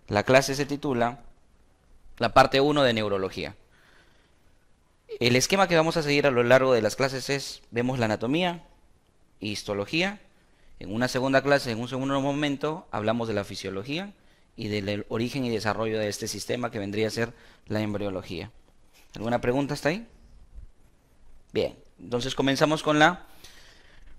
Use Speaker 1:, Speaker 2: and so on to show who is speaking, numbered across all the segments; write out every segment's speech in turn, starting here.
Speaker 1: La clase se titula la parte 1 de neurología. El esquema que vamos a seguir a lo largo de las clases es, vemos la anatomía, histología. En una segunda clase, en un segundo momento, hablamos de la fisiología y del origen y desarrollo de este sistema que vendría a ser la embriología. ¿Alguna pregunta hasta ahí? Bien, entonces comenzamos con la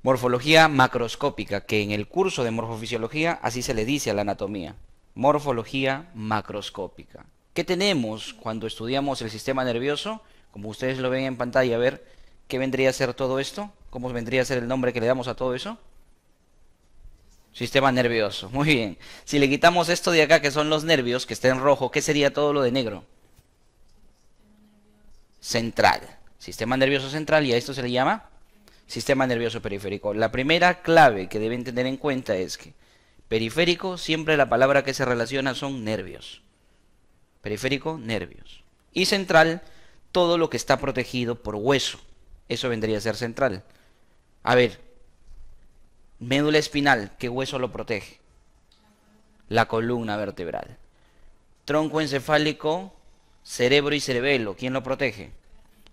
Speaker 1: morfología macroscópica, que en el curso de morfofisiología así se le dice a la anatomía. Morfología macroscópica. ¿Qué tenemos cuando estudiamos el sistema nervioso? Como ustedes lo ven en pantalla, a ver, ¿qué vendría a ser todo esto? ¿Cómo vendría a ser el nombre que le damos a todo eso? Sistema nervioso, muy bien. Si le quitamos esto de acá, que son los nervios, que está en rojo, ¿qué sería todo lo de negro? Central. Sistema nervioso central, y a esto se le llama sistema nervioso periférico. La primera clave que deben tener en cuenta es que periférico, siempre la palabra que se relaciona son nervios. Periférico, nervios. Y central, todo lo que está protegido por hueso. Eso vendría a ser central. A ver, médula espinal, ¿qué hueso lo protege? La columna vertebral. Tronco encefálico, cerebro y cerebelo, ¿quién lo protege?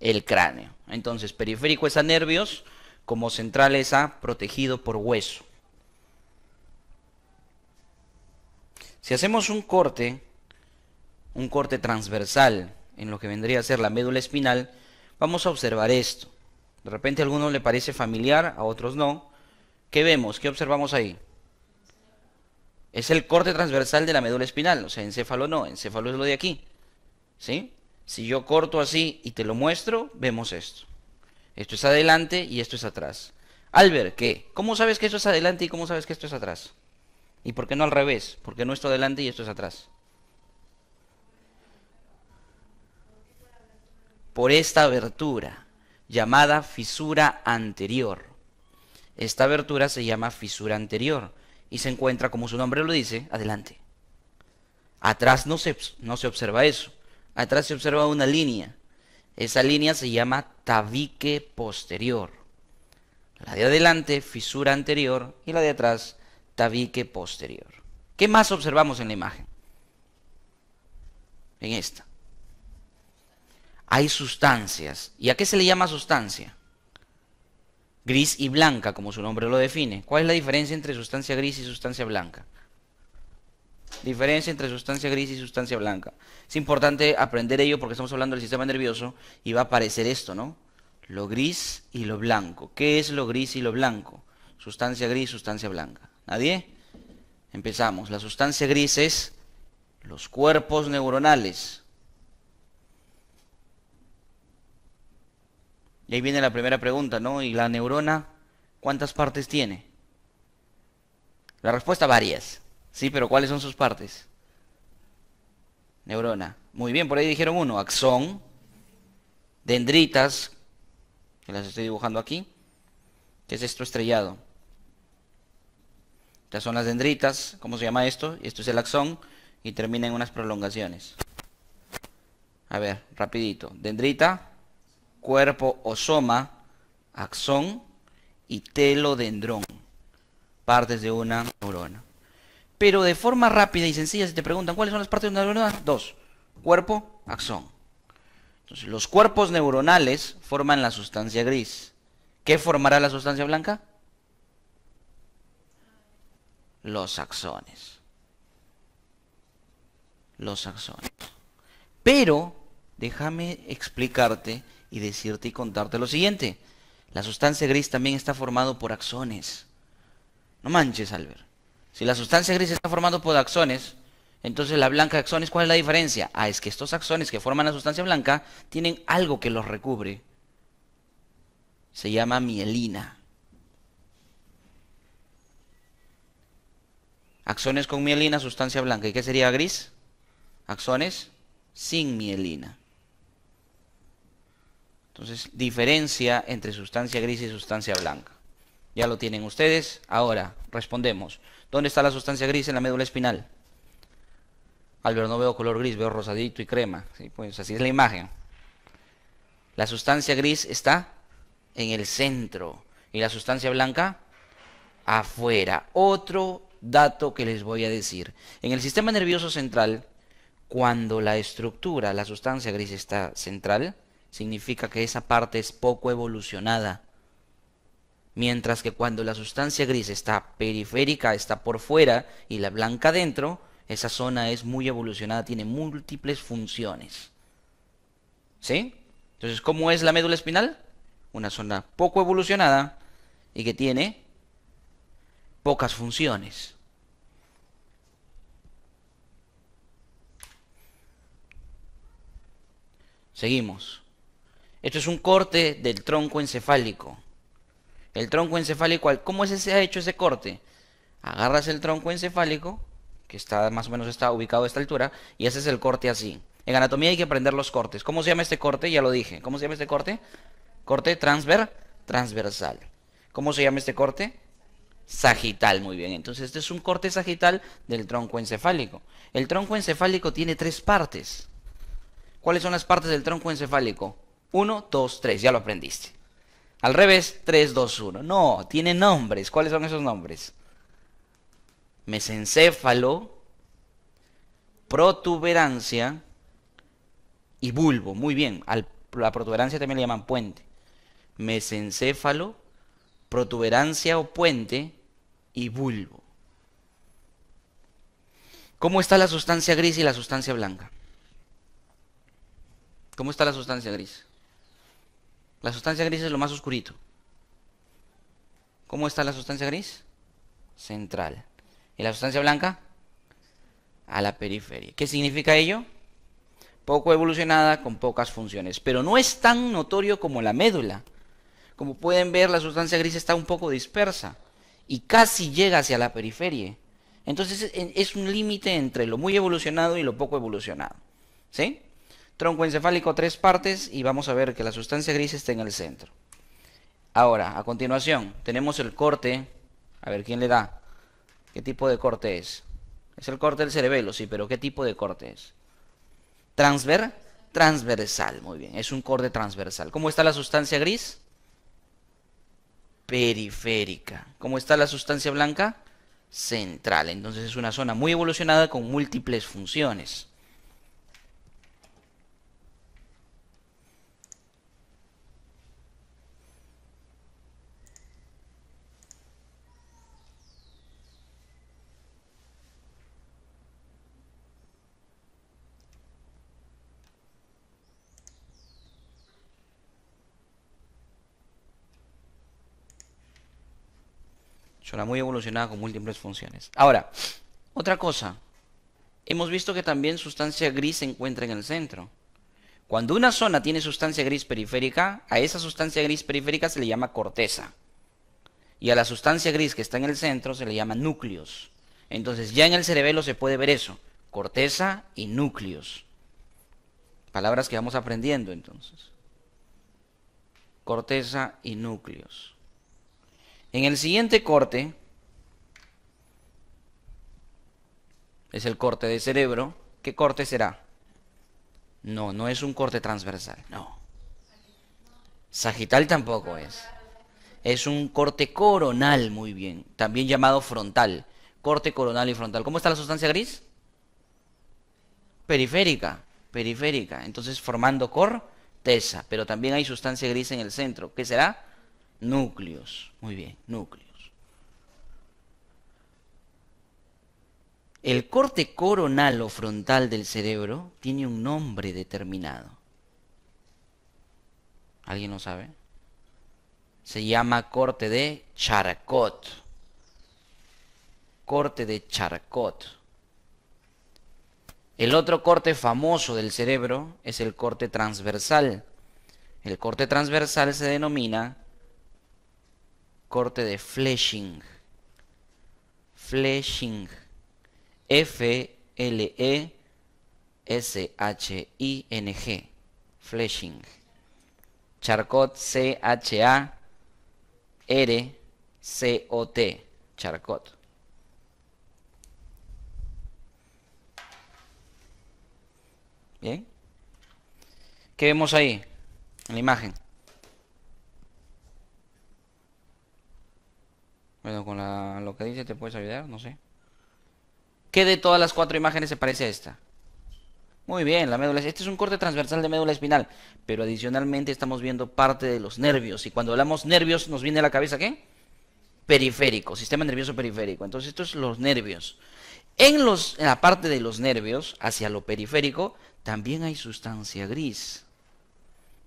Speaker 1: El cráneo. Entonces, periférico es a nervios, como central es a protegido por hueso. Si hacemos un corte transversal en lo que vendría a ser la médula espinal, vamos a observar esto. De repente a algunos le parece familiar, a otros no. ¿Qué vemos? ¿Qué observamos ahí? Es el corte transversal de la médula espinal, o sea, encéfalo no, encéfalo es lo de aquí. ¿Sí? Si yo corto así y te lo muestro, vemos esto. Esto es adelante y esto es atrás. Albert, ¿qué? ¿Cómo sabes que esto es adelante y cómo sabes que esto es atrás? ¿Y por qué no al revés? ¿Por qué no esto adelante y esto es atrás? Por esta abertura, llamada fisura anterior. Esta abertura se llama fisura anterior y se encuentra, como su nombre lo dice, adelante. Atrás no se observa eso. Atrás se observa una línea. Esa línea se llama tabique posterior. La de adelante, fisura anterior, y la de atrás, tabique posterior. ¿Qué más observamos en la imagen? En esta. Hay sustancias. ¿Y a qué se le llama sustancia? Gris y blanca, como su nombre lo define. ¿Cuál es la diferencia entre sustancia gris y sustancia blanca? Diferencia entre sustancia gris y sustancia blanca. Es importante aprender ello porque estamos hablando del sistema nervioso y va a aparecer esto, ¿no? Lo gris y lo blanco. ¿Qué es lo gris y lo blanco? Sustancia gris, sustancia blanca. ¿Nadie? Empezamos. La sustancia gris es los cuerpos neuronales. Y ahí viene la primera pregunta, ¿no? ¿Y la neurona cuántas partes tiene? La respuesta varias. Sí, pero ¿cuáles son sus partes? Neurona. Muy bien, por ahí dijeron uno. Axón, dendritas, que las estoy dibujando aquí. ¿Qué es esto estrellado? Estas son las dendritas. ¿Cómo se llama esto? Esto es el axón y termina en unas prolongaciones. A ver, rapidito. Dendrita, cuerpo o soma, axón y telodendrón. Partes de una neurona. Pero de forma rápida y sencilla, si te preguntan cuáles son las partes de una neurona, dos. Cuerpo, axón. Entonces, los cuerpos neuronales forman la sustancia gris. ¿Qué formará la sustancia blanca? Los axones. Los axones. Pero, déjame explicarte y decirte y contarte lo siguiente. La sustancia gris también está formado por axones. No manches, Albert. Si la sustancia gris está formada por axones, entonces la blanca de axones, ¿cuál es la diferencia? Ah, es que estos axones que forman la sustancia blanca tienen algo que los recubre. Se llama mielina. Axones con mielina, sustancia blanca. ¿Y qué sería gris? Axones sin mielina. Entonces, diferencia entre sustancia gris y sustancia blanca. Ya lo tienen ustedes. Ahora, respondemos. ¿Dónde está la sustancia gris en la médula espinal? Albert, no veo color gris, veo rosadito y crema. Sí, pues así es la imagen. La sustancia gris está en el centro y la sustancia blanca afuera. Otro dato que les voy a decir. En el sistema nervioso central, cuando la estructura, la sustancia gris está central, significa que esa parte es poco evolucionada. Mientras que cuando la sustancia gris está periférica, está por fuera, y la blanca dentro, esa zona es muy evolucionada, tiene múltiples funciones. ¿Sí? Entonces, ¿cómo es la médula espinal? Una zona poco evolucionada y que tiene pocas funciones. Seguimos. Esto es un corte del tronco encefálico. El tronco encefálico, ¿cómo se ha hecho ese corte? Agarras el tronco encefálico, que está más o menos está ubicado a esta altura, y haces el corte así. En anatomía hay que aprender los cortes. ¿Cómo se llama este corte? Ya lo dije. ¿Cómo se llama este corte? Corte transversal. ¿Cómo se llama este corte? Sagital, muy bien. Entonces este es un corte sagital del tronco encefálico. El tronco encefálico tiene 3 partes. ¿Cuáles son las partes del tronco encefálico? 1, 2, 3, ya lo aprendiste. Al revés, 3, 2, 1. No, tiene nombres. ¿Cuáles son esos nombres? Mesencéfalo, protuberancia y bulbo. Muy bien, a la protuberancia también le llaman puente. Mesencéfalo, protuberancia o puente y bulbo. ¿Cómo está la sustancia gris y la sustancia blanca? ¿Cómo está la sustancia gris? La sustancia gris es lo más oscurito. ¿Cómo está la sustancia gris? Central. ¿Y la sustancia blanca? A la periferia. ¿Qué significa ello? Poco evolucionada, con pocas funciones. Pero no es tan notorio como la médula. Como pueden ver, la sustancia gris está un poco dispersa y casi llega hacia la periferia. Entonces es un límite entre lo muy evolucionado y lo poco evolucionado. ¿Sí? Tronco encefálico, 3 partes, y vamos a ver que la sustancia gris está en el centro. Ahora, a continuación, tenemos el corte. A ver, ¿quién le da? ¿Qué tipo de corte es? Es el corte del cerebelo, sí, pero ¿qué tipo de corte es? Transversal, muy bien, es un corte transversal. ¿Cómo está la sustancia gris? Periférica. ¿Cómo está la sustancia blanca? Central. Entonces es una zona muy evolucionada con múltiples funciones. Zona muy evolucionada con múltiples funciones. Ahora, otra cosa. Hemos visto que también sustancia gris se encuentra en el centro. Cuando una zona tiene sustancia gris periférica, a esa sustancia gris periférica se le llama corteza. Y a la sustancia gris que está en el centro se le llama núcleos. Entonces ya en el cerebelo se puede ver eso. Corteza y núcleos. Palabras que vamos aprendiendo entonces. Corteza y núcleos. En el siguiente corte, es el corte de cerebro. ¿Qué corte será? No, no es un corte transversal, no. Sagital tampoco es. Es un corte coronal, muy bien. También llamado frontal. Corte coronal y frontal. ¿Cómo está la sustancia gris? Periférica. Periférica. Entonces formando corteza. Pero también hay sustancia gris en el centro. ¿Qué será? Núcleos. Muy bien, núcleos. El corte coronal o frontal del cerebro tiene un nombre determinado. ¿Alguien lo sabe? Se llama corte de Charcot. Corte de Charcot. El otro corte famoso del cerebro es el corte transversal. El corte transversal se denomina corte de Flesching. Flesching. F-L-E-S-H-I-N-G. Flesching. Charcot, C-H-A-R-C-O-T. Charcot. Bien. ¿Qué vemos ahí en la imagen? Bueno, con lo que dice te puedes ayudar, no sé. ¿Qué de todas las 4 imágenes se parece a esta? Muy bien, la médula. Este es un corte transversal de médula espinal, pero adicionalmente estamos viendo parte de los nervios. Y cuando hablamos nervios, ¿nos viene a la cabeza qué? Periférico, sistema nervioso periférico. Entonces, esto es los nervios. En la parte de los nervios, hacia lo periférico, también hay sustancia gris.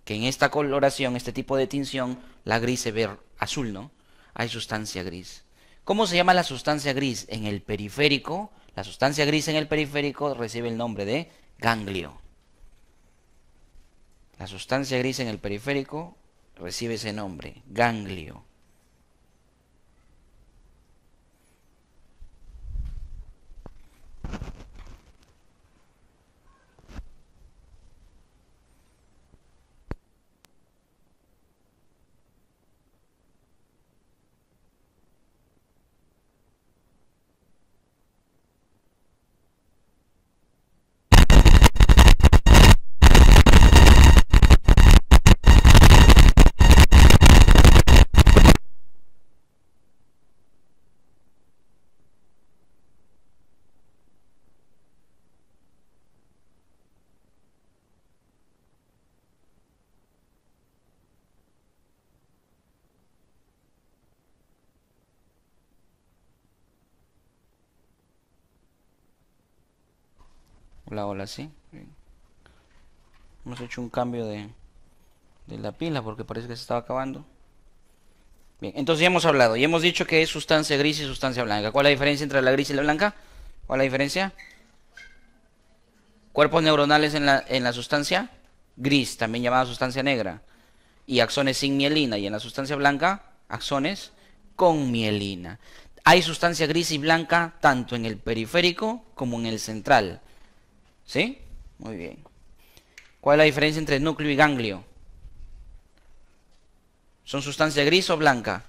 Speaker 1: Que en esta coloración, este tipo de tinción, la gris se ve azul, ¿no? Hay sustancia gris. ¿Cómo se llama la sustancia gris? En el periférico, la sustancia gris en el periférico recibe el nombre de ganglio. La sustancia gris en el periférico recibe ese nombre, ganglio. Hola, hola, sí. Hemos hecho un cambio de la pila porque parece que se estaba acabando. Bien, entonces ya hemos hablado y hemos dicho que es sustancia gris y sustancia blanca. ¿Cuál es la diferencia entre la gris y la blanca? ¿Cuál es la diferencia? Cuerpos neuronales en la sustancia gris, también llamada sustancia negra, y axones sin mielina, y en la sustancia blanca, axones con mielina. Hay sustancia gris y blanca tanto en el periférico como en el central. ¿Sí? Muy bien. ¿Cuál es la diferencia entre núcleo y ganglio? ¿Son sustancia gris o blanca?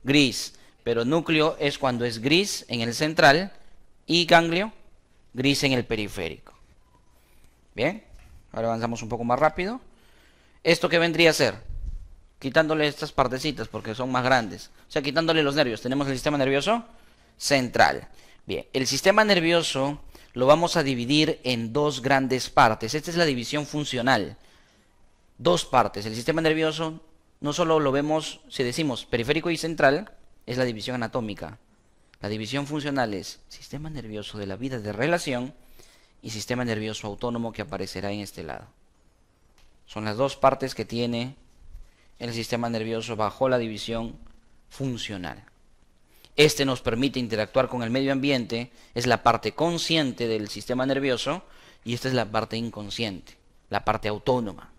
Speaker 1: Gris. Pero núcleo es cuando es gris en el central y ganglio gris en el periférico. Bien. Ahora avanzamos un poco más rápido. ¿Esto qué vendría a ser? Quitándole estas partecitas porque son más grandes. O sea, quitándole los nervios. Tenemos el sistema nervioso central. Bien. El sistema nervioso lo vamos a dividir en dos grandes partes. Esta es la división funcional. Dos partes. El sistema nervioso no solo lo vemos, si decimos periférico y central, es la división anatómica. La división funcional es sistema nervioso de la vida de relación y sistema nervioso autónomo que aparecerá en este lado. Son las dos partes que tiene el sistema nervioso bajo la división funcional. Este nos permite interactuar con el medio ambiente, es la parte consciente del sistema nervioso y esta es la parte inconsciente, la parte autónoma.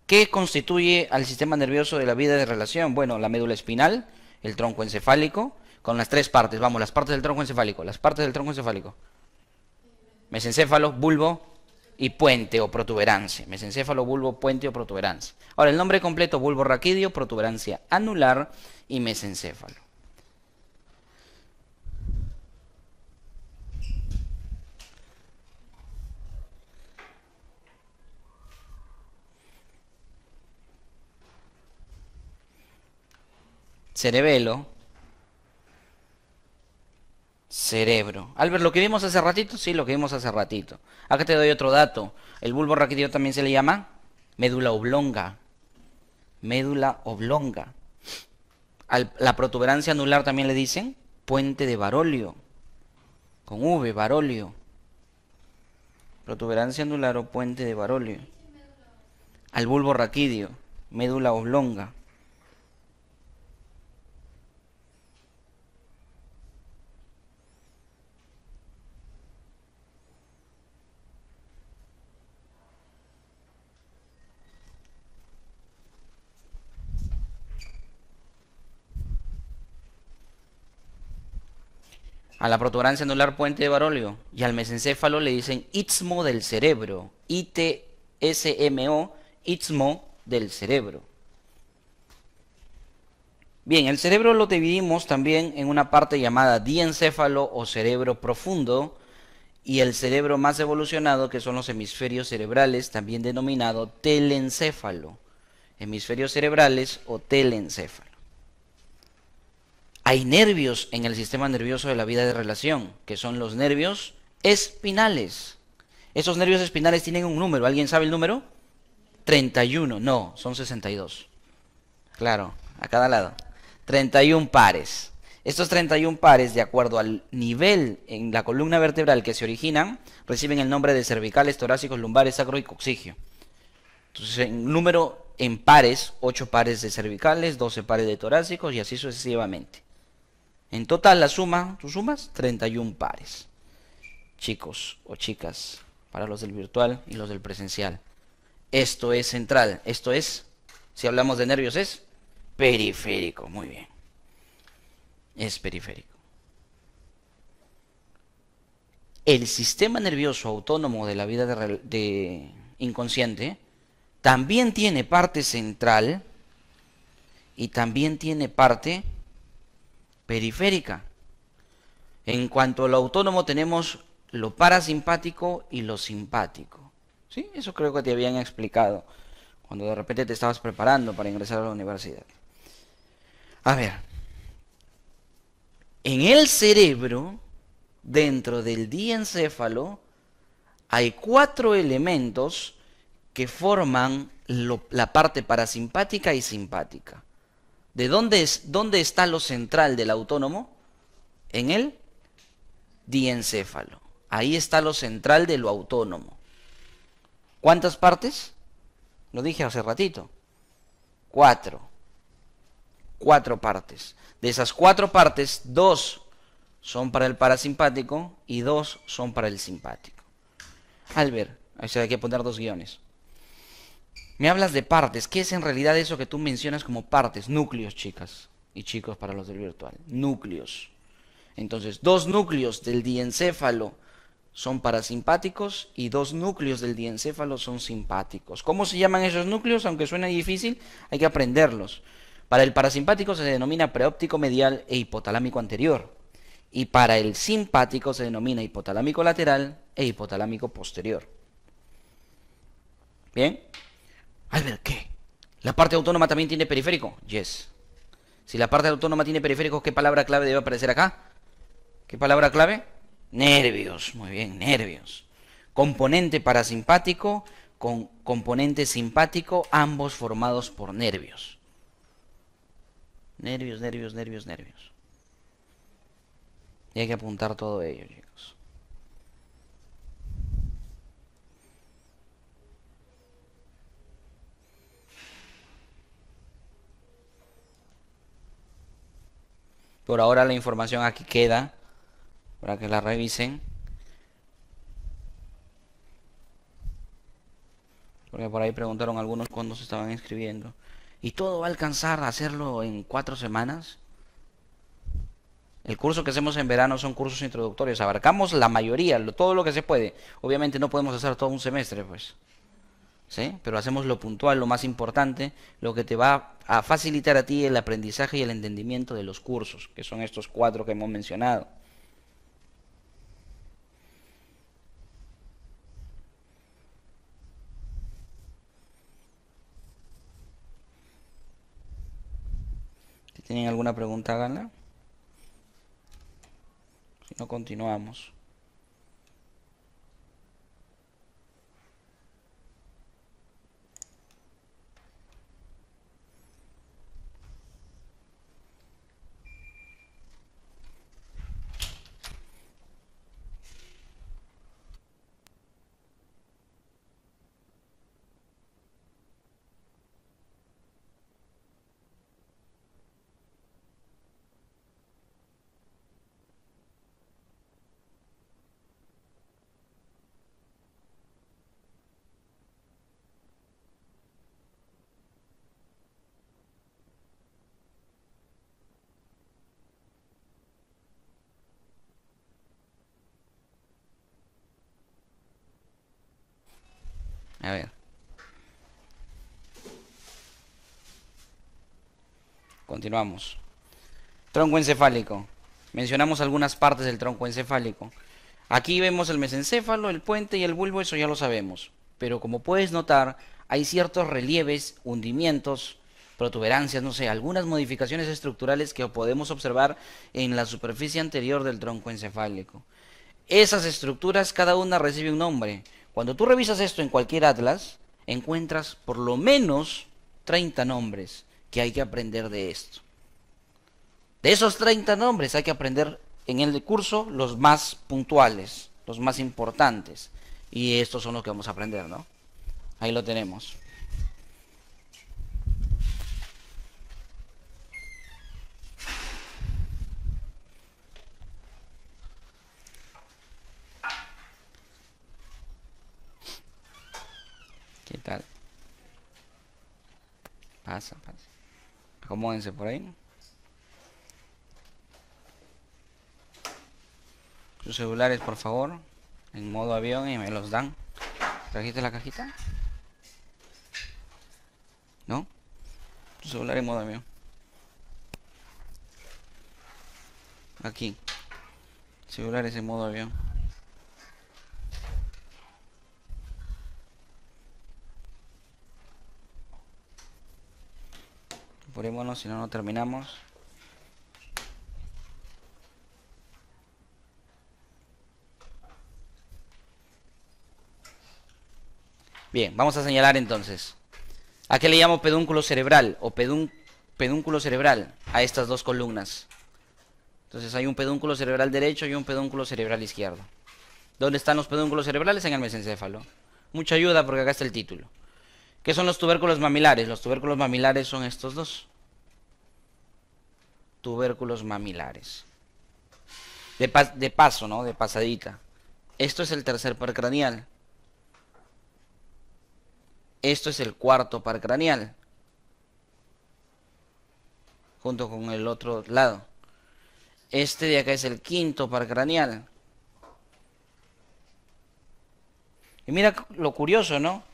Speaker 1: ¿Qué constituye al sistema nervioso de la vida de relación? Bueno, la médula espinal, el tronco encefálico, con las tres partes. Vamos, las partes del tronco encefálico. Las partes del tronco encefálico. Mesencéfalo, bulbo y puente o protuberancia. Mesencéfalo, bulbo, puente o protuberancia. Ahora, el nombre completo, bulbo raquídeo, protuberancia anular y mesencéfalo. Cerebelo, cerebro. Albert, ¿lo que vimos hace ratito? Sí, lo que vimos hace ratito. Acá te doy otro dato. El bulbo raquídeo también se le llama médula oblonga. Médula oblonga. A la protuberancia anular también le dicen puente de Barolio. Con V, Barolio. Protuberancia anular o puente de Barolio. Al bulbo raquídeo, médula oblonga. A la protuberancia anular puente de Barolio y al mesencéfalo le dicen istmo del cerebro. ITSMO, istmo del cerebro. Bien, el cerebro lo dividimos también en una parte llamada diencéfalo o cerebro profundo y el cerebro más evolucionado que son los hemisferios cerebrales, también denominado telencéfalo. Hemisferios cerebrales o telencéfalo. Hay nervios en el sistema nervioso de la vía de relación, que son los nervios espinales. Esos nervios espinales tienen un número. ¿Alguien sabe el número? 31. No, son 62. Claro, a cada lado. 31 pares. Estos 31 pares, de acuerdo al nivel en la columna vertebral que se originan, reciben el nombre de cervicales, torácicos, lumbares, sacro y coxigio. Entonces, en número en pares, 8 pares de cervicales, 12 pares de torácicos y así sucesivamente. En total, la suma, ¿tú sumas? 31 pares. Chicos o chicas, para los del virtual y los del presencial. Esto es central, esto es, si hablamos de nervios, es periférico. Muy bien. Es periférico. El sistema nervioso autónomo de la vida de inconsciente también tiene parte central y también tiene parte periférica. En cuanto a lo autónomo tenemos lo parasimpático y lo simpático. ¿Sí? Eso creo que te habían explicado cuando de repente te estabas preparando para ingresar a la universidad. A ver, en el cerebro, dentro del diencéfalo, hay 4 elementos que forman la parte parasimpática y simpática. ¿De dónde está lo central del autónomo? En el diencéfalo. Ahí está lo central de lo autónomo. ¿Cuántas partes? Lo dije hace ratito. 4. 4 partes. De esas 4 partes, 2 son para el parasimpático y 2 son para el simpático. Albert, ahí se hay que poner 2 guiones. Me hablas de partes. ¿Qué es en realidad eso que tú mencionas como partes? Núcleos, chicas y chicos para los del virtual. Núcleos. Entonces, 2 núcleos del diencéfalo son parasimpáticos y 2 núcleos del diencéfalo son simpáticos. ¿Cómo se llaman esos núcleos? Aunque suene difícil, hay que aprenderlos. Para el parasimpático se denomina preóptico medial e hipotalámico anterior. Y para el simpático se denomina hipotalámico lateral e hipotalámico posterior. ¿Bien? Albert, ¿qué? ¿La parte autónoma también tiene periférico? Yes. Si la parte autónoma tiene periférico, ¿qué palabra clave debe aparecer acá? ¿Qué palabra clave? Nervios. Muy bien, nervios. Componente parasimpático con componente simpático, ambos formados por nervios. Nervios, nervios, nervios, nervios. Y hay que apuntar todo ello, chicos. Por ahora la información aquí queda para que la revisen. Porque por ahí preguntaron algunos cuándo se estaban inscribiendo. ¿Y todo va a alcanzar a hacerlo en 4 semanas? El curso que hacemos en verano son cursos introductorios. Abarcamos la mayoría, todo lo que se puede. Obviamente no podemos hacer todo un semestre, pues. ¿Sí? Pero hacemos lo puntual, lo más importante, lo que te va a facilitar a ti el aprendizaje y el entendimiento de los cursos, que son estos 4 que hemos mencionado. Si tienen alguna pregunta, háganla. Si no, continuamos. A ver. Continuamos. Tronco encefálico. Mencionamos algunas partes del tronco encefálico. Aquí vemos el mesencéfalo, el puente y el bulbo, eso ya lo sabemos. Pero como puedes notar, hay ciertos relieves, hundimientos, protuberancias, no sé, algunas modificaciones estructurales que podemos observar en la superficie anterior del tronco encefálico. Esas estructuras, cada una recibe un nombre. Cuando tú revisas esto en cualquier atlas, encuentras por lo menos 30 nombres que hay que aprender de esto. De esos 30 nombres hay que aprender en el curso los más puntuales, los más importantes. Y estos son los que vamos a aprender, ¿no? Ahí lo tenemos. ¿Qué tal? Pasa, pasa. Acomódense por ahí. Sus celulares, por favor, en modo avión y me los dan. ¿Trajiste la cajita? ¿No? Tu celular en modo avión. Aquí. Celulares en modo avión. Apurémonos, si no, no terminamos. Bien, vamos a señalar entonces. ¿A qué le llamo pedúnculo cerebral o pedúnculo cerebral a estas dos columnas? Entonces hay un pedúnculo cerebral derecho y un pedúnculo cerebral izquierdo. ¿Dónde están los pedúnculos cerebrales? En el mesencéfalo. Mucha ayuda porque acá está el título. ¿Qué son los tubérculos mamilares? Los tubérculos mamilares son estos dos. Tubérculos mamilares. De paso, ¿no? De pasadita. Esto es el tercer par craneal. Esto es el cuarto par craneal. Junto con el otro lado. Este de acá es el quinto par craneal. Y mira lo curioso, ¿no?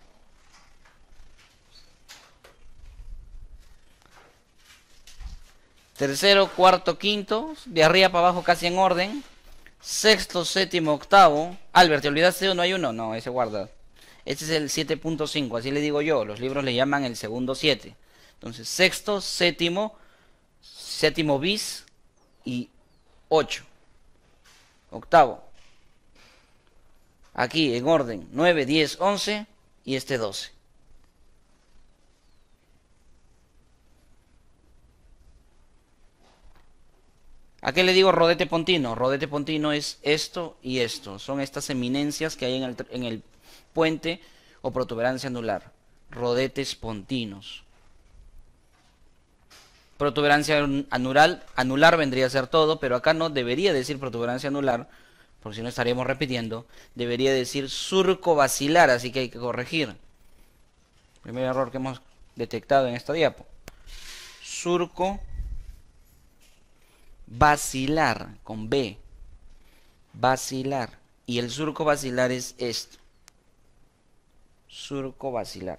Speaker 1: Tercero, cuarto, quinto, de arriba para abajo casi en orden. Sexto, séptimo, octavo. Albert, ¿te olvidaste de uno? ¿Hay uno? No, ese guarda. Este es el 7.5, así le digo yo. Los libros le llaman el segundo 7. Entonces, sexto, séptimo, séptimo bis y 8. Octavo. Aquí en orden 9, 10, 11 y este 12. ¿A qué le digo rodete pontino? Rodete pontino es esto y esto. Son estas eminencias que hay en el puente o protuberancia anular. Rodetes pontinos. Protuberancia anular vendría a ser todo, pero acá no debería decir protuberancia anular, por si no estaríamos repitiendo. Debería decir surco basilar, así que hay que corregir. Primer error que hemos detectado en esta diapo. Surco basilar, con B. Basilar. Y el surco basilar es esto. Surco basilar.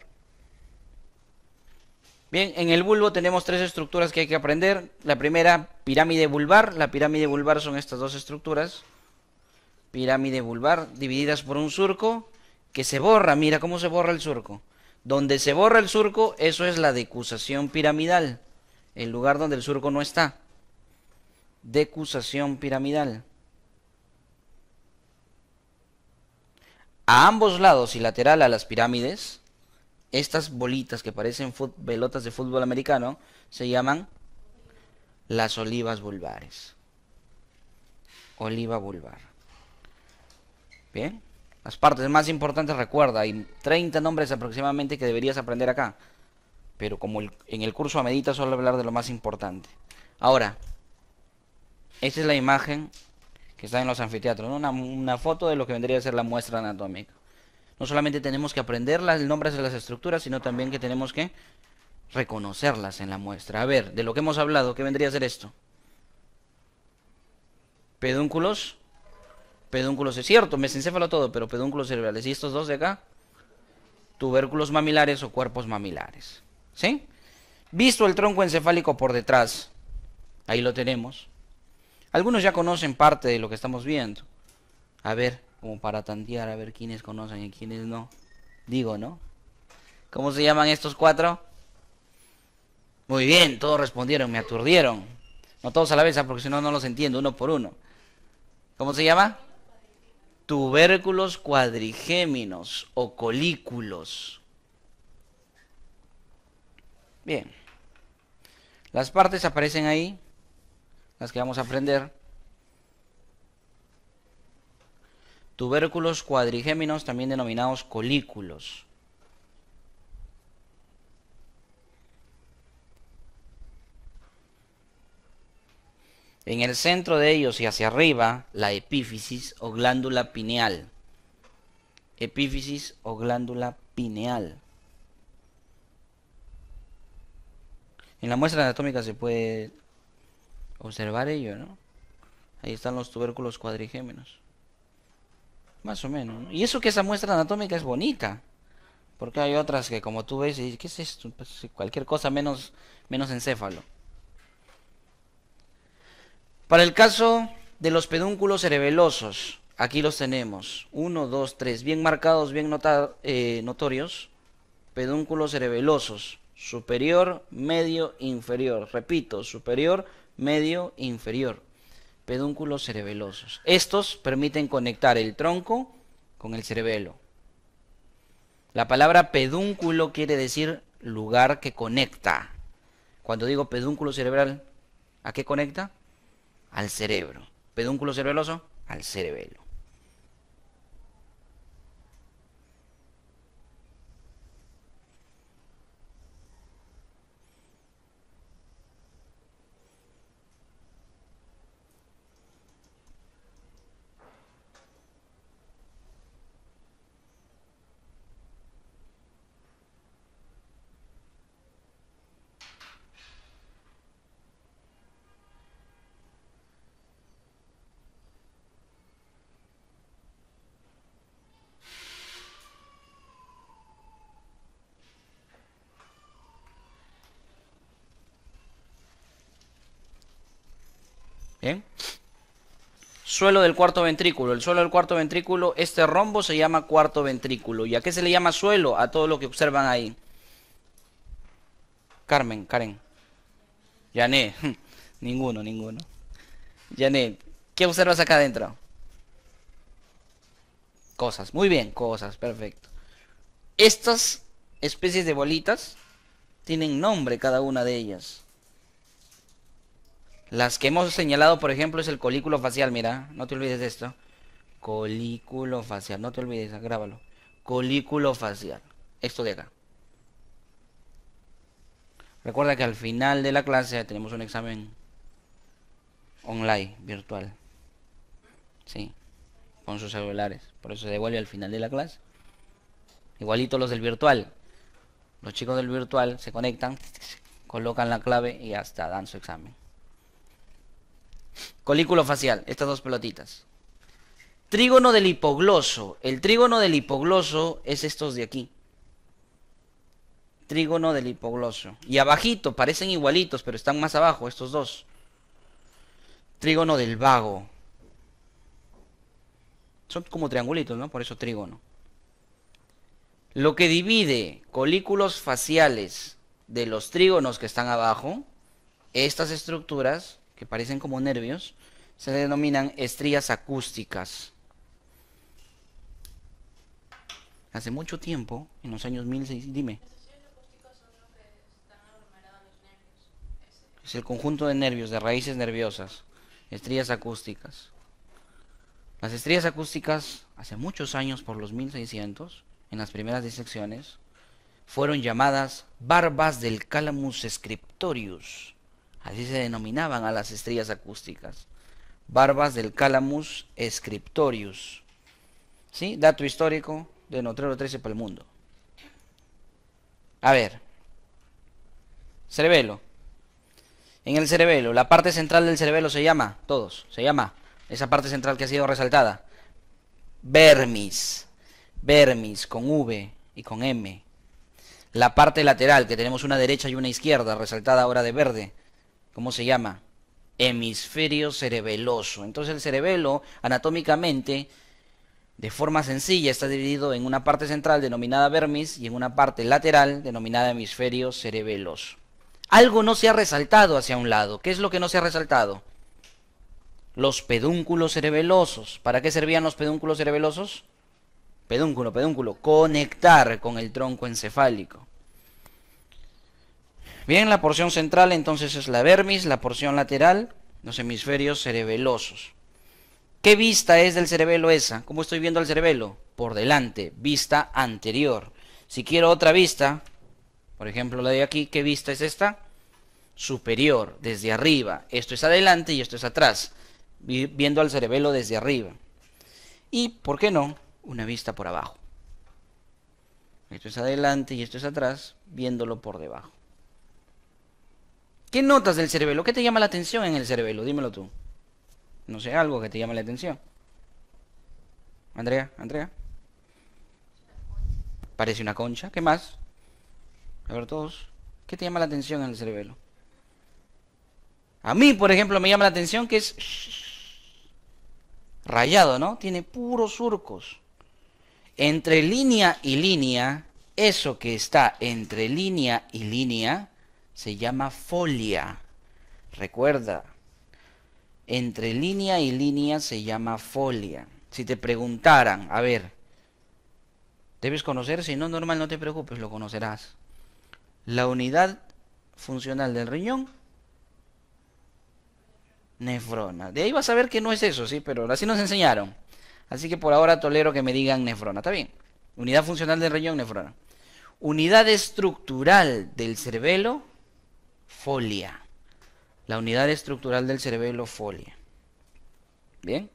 Speaker 1: Bien, en el bulbo tenemos tres estructuras que hay que aprender. La primera, pirámide vulvar. La pirámide vulvar son estas dos estructuras. Pirámide vulvar, divididas por un surco que se borra. Mira cómo se borra el surco. Donde se borra el surco, eso es la decusación piramidal. El lugar donde el surco no está. Decusación piramidal. A ambos lados y lateral a las pirámides, estas bolitas que parecen pelotas de fútbol americano se llaman las olivas vulvares. Oliva vulvar. Bien. Las partes más importantes, recuerda, hay 30 nombres aproximadamente que deberías aprender acá. Pero como en el curso a medida solo hablar de lo más importante. Ahora, esta es la imagen que está en los anfiteatros, ¿no? Una foto de lo que vendría a ser la muestra anatómica. No solamente tenemos que aprender el nombre de las estructuras, sino también que tenemos que reconocerlas en la muestra. A ver, de lo que hemos hablado, ¿qué vendría a ser esto? Pedúnculos. Pedúnculos es cierto, mesencéfalo todo, pero pedúnculos cerebrales. ¿Y estos dos de acá? Tubérculos mamilares o cuerpos mamilares. ¿Sí? Visto el tronco encefálico por detrás, ahí lo tenemos. Algunos ya conocen parte de lo que estamos viendo. A ver, como para tantear, a ver quiénes conocen y quiénes no. Digo, ¿no? ¿Cómo se llaman estos cuatro? Muy bien, todos respondieron, me aturdieron. No todos a la vez, porque si no, no los entiendo, uno por uno. ¿Cómo se llama? Tubérculos cuadrigéminos o colículos. Bien. Las partes aparecen ahí, las que vamos a aprender. Tubérculos cuadrigéminos, también denominados colículos. En el centro de ellos y hacia arriba, la epífisis o glándula pineal. Epífisis o glándula pineal. En la muestra anatómica se puede observar ello, ¿no? Ahí están los tubérculos cuadrigéminos. Más o menos, ¿no? Y eso que esa muestra anatómica es bonita. Porque hay otras que como tú ves, y dices, ¿qué es esto? Pues cualquier cosa menos encéfalo. Para el caso de los pedúnculos cerebelosos, aquí los tenemos. 1, 2, 3, bien marcados, bien notorios. Pedúnculos cerebelosos. Superior, medio, inferior. Repito, superior, medio, inferior. Pedúnculos cerebelosos. Estos permiten conectar el tronco con el cerebelo. La palabra pedúnculo quiere decir lugar que conecta. Cuando digo pedúnculo cerebral, ¿a qué conecta? Al cerebro. Pedúnculo cerebeloso, al cerebelo. Bien. Suelo del cuarto ventrículo. El suelo del cuarto ventrículo, este rombo se llama cuarto ventrículo. ¿Y a qué se le llama suelo? A todo lo que observan ahí. Karen. Yané. Ninguno. Yané, ¿qué observas acá adentro? Cosas. Muy bien, cosas. Perfecto. Estas especies de bolitas tienen nombre cada una de ellas. Las que hemos señalado, por ejemplo, es el colículo facial. Mira, no te olvides de esto. Colículo facial. No te olvides, grábalo. Colículo facial. Esto de acá. Recuerda que al final de la clase tenemos un examen online, virtual. Sí, con sus celulares. Por eso se devuelve al final de la clase. Igualito los del virtual. Los chicos del virtual se conectan, colocan la clave y hasta dan su examen. Colículo facial, estas dos pelotitas. Trígono del hipogloso. El trígono del hipogloso es estos de aquí. Trígono del hipogloso. Y abajito, parecen igualitos, pero están más abajo estos dos. Trígono del vago. Son como triangulitos, ¿no? Por eso trígono. Lo que divide colículos faciales de los trígonos que están abajo, estas estructuras, que parecen como nervios, se denominan estrías acústicas. Hace mucho tiempo, en los años 1600, dime. Es el conjunto de nervios, de raíces nerviosas. Estrías acústicas. Las estrías acústicas, hace muchos años, por los 1600, en las primeras disecciones, fueron llamadas barbas del calamus scriptorius. Así se denominaban a las estrías acústicas. Barbas del calamus scriptorius. ¿Sí? Dato histórico de Notrero 13 para el mundo. A ver. Cerebelo. En el cerebelo, la parte central del cerebelo se llama, se llama, esa parte central que ha sido resaltada, vermis. Vermis con V y con M. La parte lateral, que tenemos una derecha y una izquierda, resaltada ahora de verde, ¿cómo se llama? Hemisferio cerebeloso. Entonces el cerebelo, anatómicamente, de forma sencilla, está dividido en una parte central denominada vermis y en una parte lateral denominada hemisferio cerebeloso. Algo no se ha resaltado hacia un lado. ¿Qué es lo que no se ha resaltado? Los pedúnculos cerebelosos. ¿Para qué servían los pedúnculos cerebelosos? Pedúnculo. Conectar con el tronco encefálico. Bien, la porción central entonces es la vermis, la porción lateral, los hemisferios cerebelosos. ¿Qué vista es del cerebelo esa? ¿Cómo estoy viendo al cerebelo? Por delante, vista anterior. Si quiero otra vista, por ejemplo la de aquí, ¿qué vista es esta? Superior, desde arriba. Esto es adelante y esto es atrás, viendo al cerebelo desde arriba. Y, ¿por qué no? Una vista por abajo. Esto es adelante y esto es atrás, viéndolo por debajo. ¿Qué notas del cerebelo? ¿Qué te llama la atención en el cerebelo? Dímelo tú. No sé, algo que te llame la atención. Andrea. Parece una concha. ¿Qué más? A ver todos. ¿Qué te llama la atención en el cerebelo? A mí, por ejemplo, me llama la atención que es rayado, ¿no? Tiene puros surcos. Entre línea y línea, eso que está entre línea y línea se llama folia. Recuerda, entre línea y línea se llama folia. Si te preguntaran, a ver, debes conocer, si no, normal, no te preocupes, lo conocerás. La unidad funcional del riñón, nefrona. De ahí vas a ver que no es eso, sí, pero así nos enseñaron. Así que por ahora tolero que me digan nefrona, ¿está bien? Unidad funcional del riñón, nefrona. Unidad estructural del cerebelo, folia. La unidad estructural del cerebelo, folia. ¿Bien?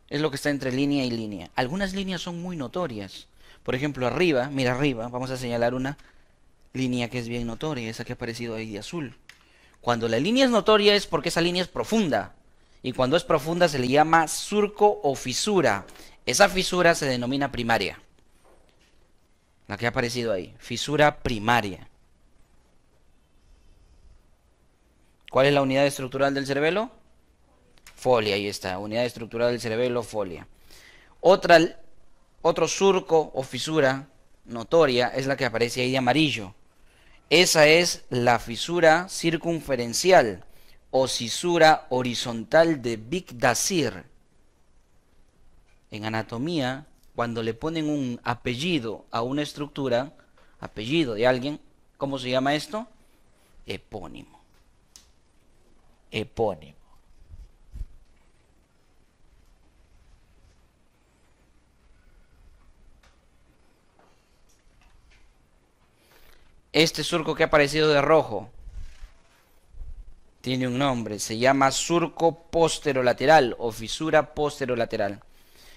Speaker 1: Es lo que está entre línea y línea. Algunas líneas son muy notorias. Por ejemplo, arriba, mira arriba, vamos a señalar una línea que es bien notoria, esa que ha aparecido ahí de azul. Cuando la línea es notoria es porque esa línea es profunda. Y cuando es profunda se le llama surco o fisura. Esa fisura se denomina primaria. La que ha aparecido ahí, fisura primaria. ¿Cuál es la unidad estructural del cerebelo? Folia, ahí está, unidad estructural del cerebelo, folia. Otro surco o fisura notoria es la que aparece ahí de amarillo. Esa es la fisura circunferencial o cisura horizontal de Big-Dasir. En anatomía, cuando le ponen un apellido a una estructura, apellido de alguien, ¿cómo se llama esto? Epónimo. Epónimo. Este surco que ha aparecido de rojo tiene un nombre, se llama surco posterolateral o fisura posterolateral.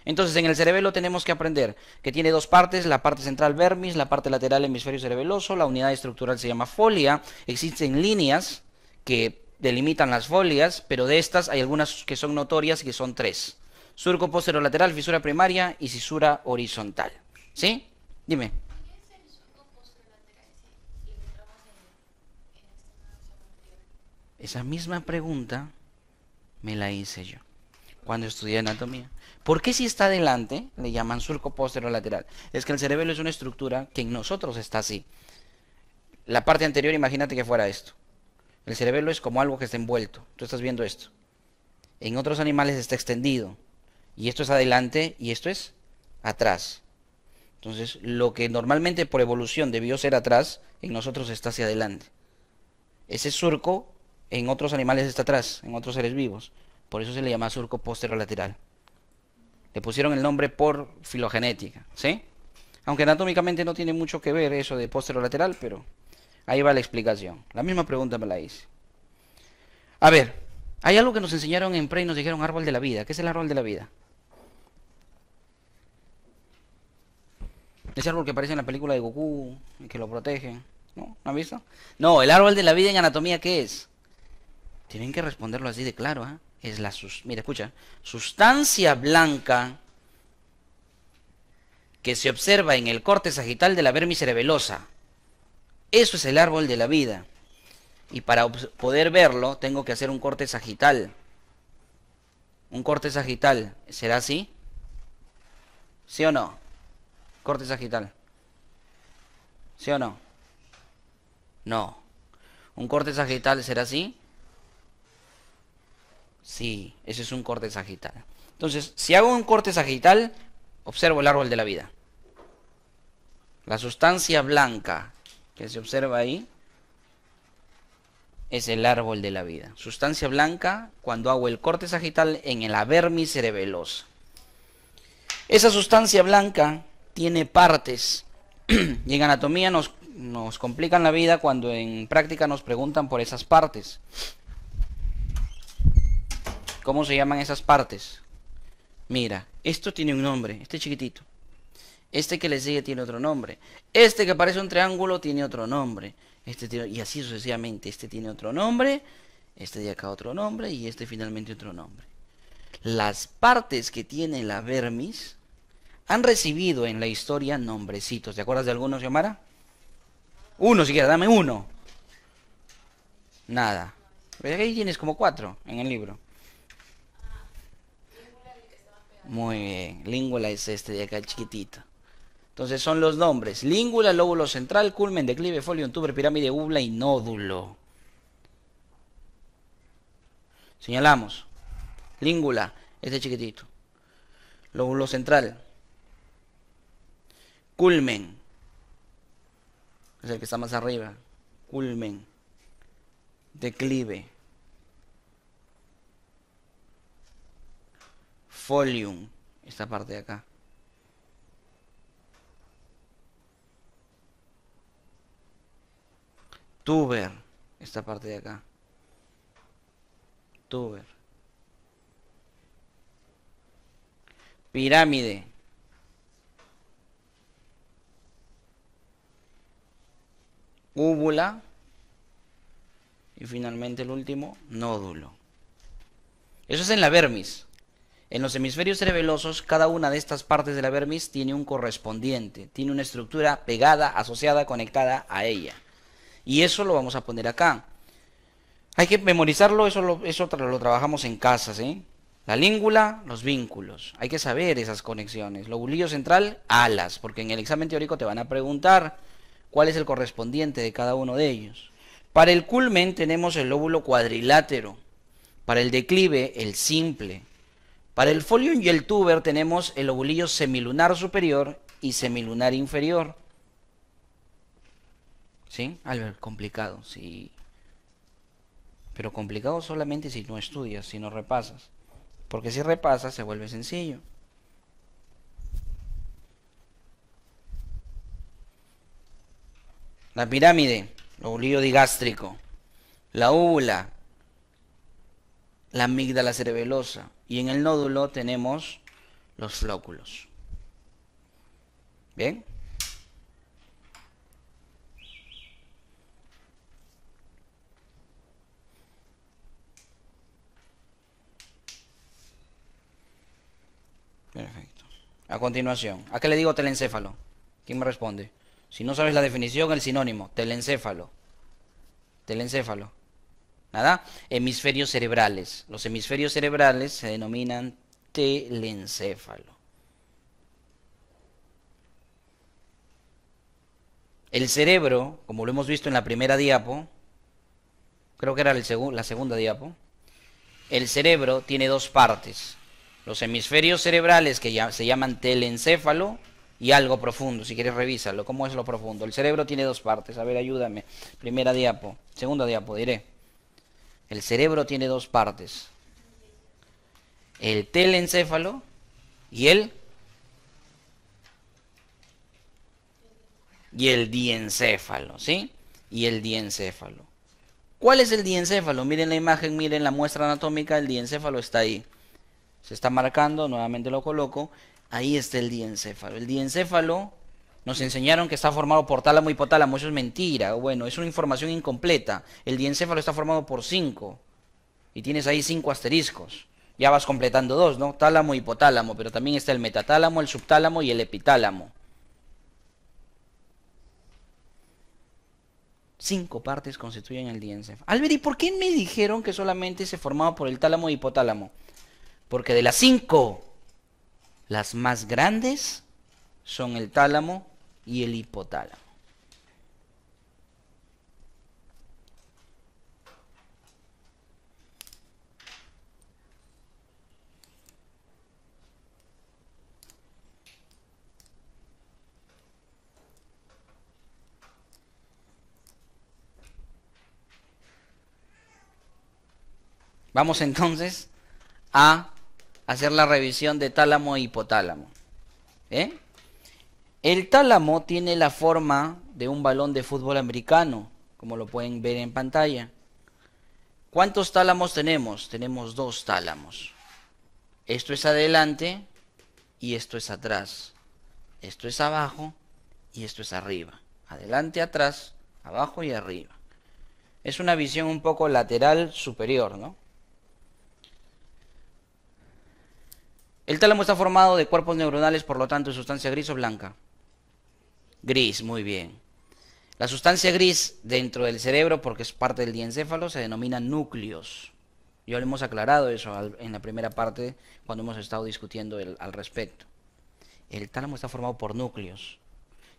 Speaker 1: Entonces en el cerebelo tenemos que aprender que tiene dos partes, la parte central vermis, la parte lateral hemisferio cerebeloso, la unidad estructural se llama folia, existen líneas que delimitan las folias, pero de estas hay algunas que son notorias y que son tres. Surco posterolateral, fisura primaria y cisura horizontal. ¿Sí? Dime. Esa misma pregunta me la hice yo cuando estudié anatomía. ¿Por qué si está adelante le llaman surco posterolateral? Es que el cerebelo es una estructura que en nosotros está así. La parte anterior, imagínate que fuera esto. El cerebelo es como algo que está envuelto. Tú estás viendo esto. En otros animales está extendido. Y esto es adelante y esto es atrás. Entonces, lo que normalmente por evolución debió ser atrás, en nosotros está hacia adelante. Ese surco en otros animales está atrás, en otros seres vivos. Por eso se le llama surco posterolateral. Le pusieron el nombre por filogenética, ¿sí? Aunque anatómicamente no tiene mucho que ver eso de posterolateral, pero ahí va la explicación. La misma pregunta me la hice. A ver, hay algo que nos enseñaron en pre y nos dijeron árbol de la vida. ¿Qué es el árbol de la vida? Ese árbol que aparece en la película de Goku, que lo protege. ¿No? ¿No han visto? No, el árbol de la vida en anatomía, ¿qué es? Tienen que responderlo así de claro, ¿eh? Es la mira, escucha, sustancia blanca que se observa en el corte sagital de la vermis cerebelosa. Eso es el árbol de la vida. Y para poder verlo, tengo que hacer un corte sagital. Un corte sagital, ¿será así? ¿Sí o no? Corte sagital. ¿Sí o no? No. ¿Un corte sagital será así? Sí, ese es un corte sagital. Entonces, si hago un corte sagital, observo el árbol de la vida. La sustancia blanca que se observa ahí es el árbol de la vida. Sustancia blanca cuando hago el corte sagital en la vermis cerebelosa. Esa sustancia blanca tiene partes y en anatomía nos complican la vida cuando en práctica nos preguntan por esas partes. ¿Cómo se llaman esas partes? Mira, esto tiene un nombre, este chiquitito. Este que le sigue tiene otro nombre. Este que parece un triángulo tiene otro nombre. Y así sucesivamente. Este tiene otro nombre, este de acá otro nombre y este finalmente otro nombre. Las partes que tiene la vermis han recibido en la historia nombrecitos. ¿Te acuerdas de algunos, Xiomara? Uno siquiera, dame uno. Nada. Ahí tienes como 4 en el libro. Muy bien. Língula es este de acá, el chiquitito. Entonces son los nombres: língula, lóbulo central, culmen, declive, folio, tuber, pirámide, úvula y nódulo. Señalamos. Língula, este chiquitito. Lóbulo central. Culmen, es el que está más arriba. Culmen. Declive. Folium, esta parte de acá. Tuber, esta parte de acá. Tuber. Pirámide. Úvula. Y finalmente el último, nódulo. Eso es en la vermis. En los hemisferios cerebelosos, cada una de estas partes de la vermis tiene un correspondiente, tiene una estructura pegada, asociada, conectada a ella. Y eso lo vamos a poner acá. Hay que memorizarlo, eso lo trabajamos en casa, ¿sí? La língula, los vínculos. Hay que saber esas conexiones. Lobulillo central, alas, porque en el examen teórico te van a preguntar cuál es el correspondiente de cada uno de ellos. Para el culmen tenemos el lóbulo cuadrilátero. Para el declive, el simple. Para el folium y el tuber tenemos el lobulillo semilunar superior y semilunar inferior. ¿Sí? Albert, complicado, sí. Pero complicado solamente si no estudias, si no repasas. Porque si repasas se vuelve sencillo. La pirámide, lobulillo digástrico. La úvula, la amígdala cerebelosa. Y en el nódulo tenemos los flóculos. ¿Bien? Perfecto. A continuación, ¿a qué le digo telencéfalo? ¿Quién me responde? Si no sabes la definición, el sinónimo, telencéfalo. Telencéfalo. ¿Nada? Hemisferios cerebrales. Los hemisferios cerebrales se denominan telencéfalo. El cerebro, como lo hemos visto en la primera diapo, creo que era la segunda diapo, el cerebro tiene dos partes. Los hemisferios cerebrales que se llaman telencéfalo y algo profundo. Si quieres revísalo. ¿Cómo es lo profundo? El cerebro tiene dos partes. A ver, ayúdame. Primera diapo. Segunda diapo, diré. El cerebro tiene dos partes. El telencéfalo y el diencéfalo, ¿sí? Y el diencéfalo. ¿Cuál es el diencéfalo? Miren la imagen, miren la muestra anatómica. El diencéfalo está ahí. Se está marcando, nuevamente lo coloco. Ahí está el diencéfalo. El diencéfalo nos enseñaron que está formado por tálamo y hipotálamo. Eso es mentira. Bueno, es una información incompleta. El diencéfalo está formado por 5. Y tienes ahí 5 asteriscos. Ya vas completando 2, ¿no? Tálamo y hipotálamo. Pero también está el metatálamo, el subtálamo y el epitálamo. 5 partes constituyen el diencéfalo. Albert, ¿y por qué me dijeron que solamente se formaba por el tálamo y hipotálamo? Porque de las 5, las más grandes son el tálamo y el hipotálamo. Vamos entonces a hacer la revisión de tálamo e hipotálamo. ¿Eh? El tálamo tiene la forma de un balón de fútbol americano, como lo pueden ver en pantalla. ¿Cuántos tálamos tenemos? Tenemos 2 tálamos. Esto es adelante y esto es atrás. Esto es abajo y esto es arriba. Adelante, atrás, abajo y arriba. Es una visión un poco lateral superior, ¿no? El tálamo está formado de cuerpos neuronales, por lo tanto, de sustancia gris o blanca. Gris, muy bien. La sustancia gris dentro del cerebro, porque es parte del diencéfalo, se denomina núcleos. Ya lo hemos aclarado eso en la primera parte cuando hemos estado discutiendo al respecto. El tálamo está formado por núcleos.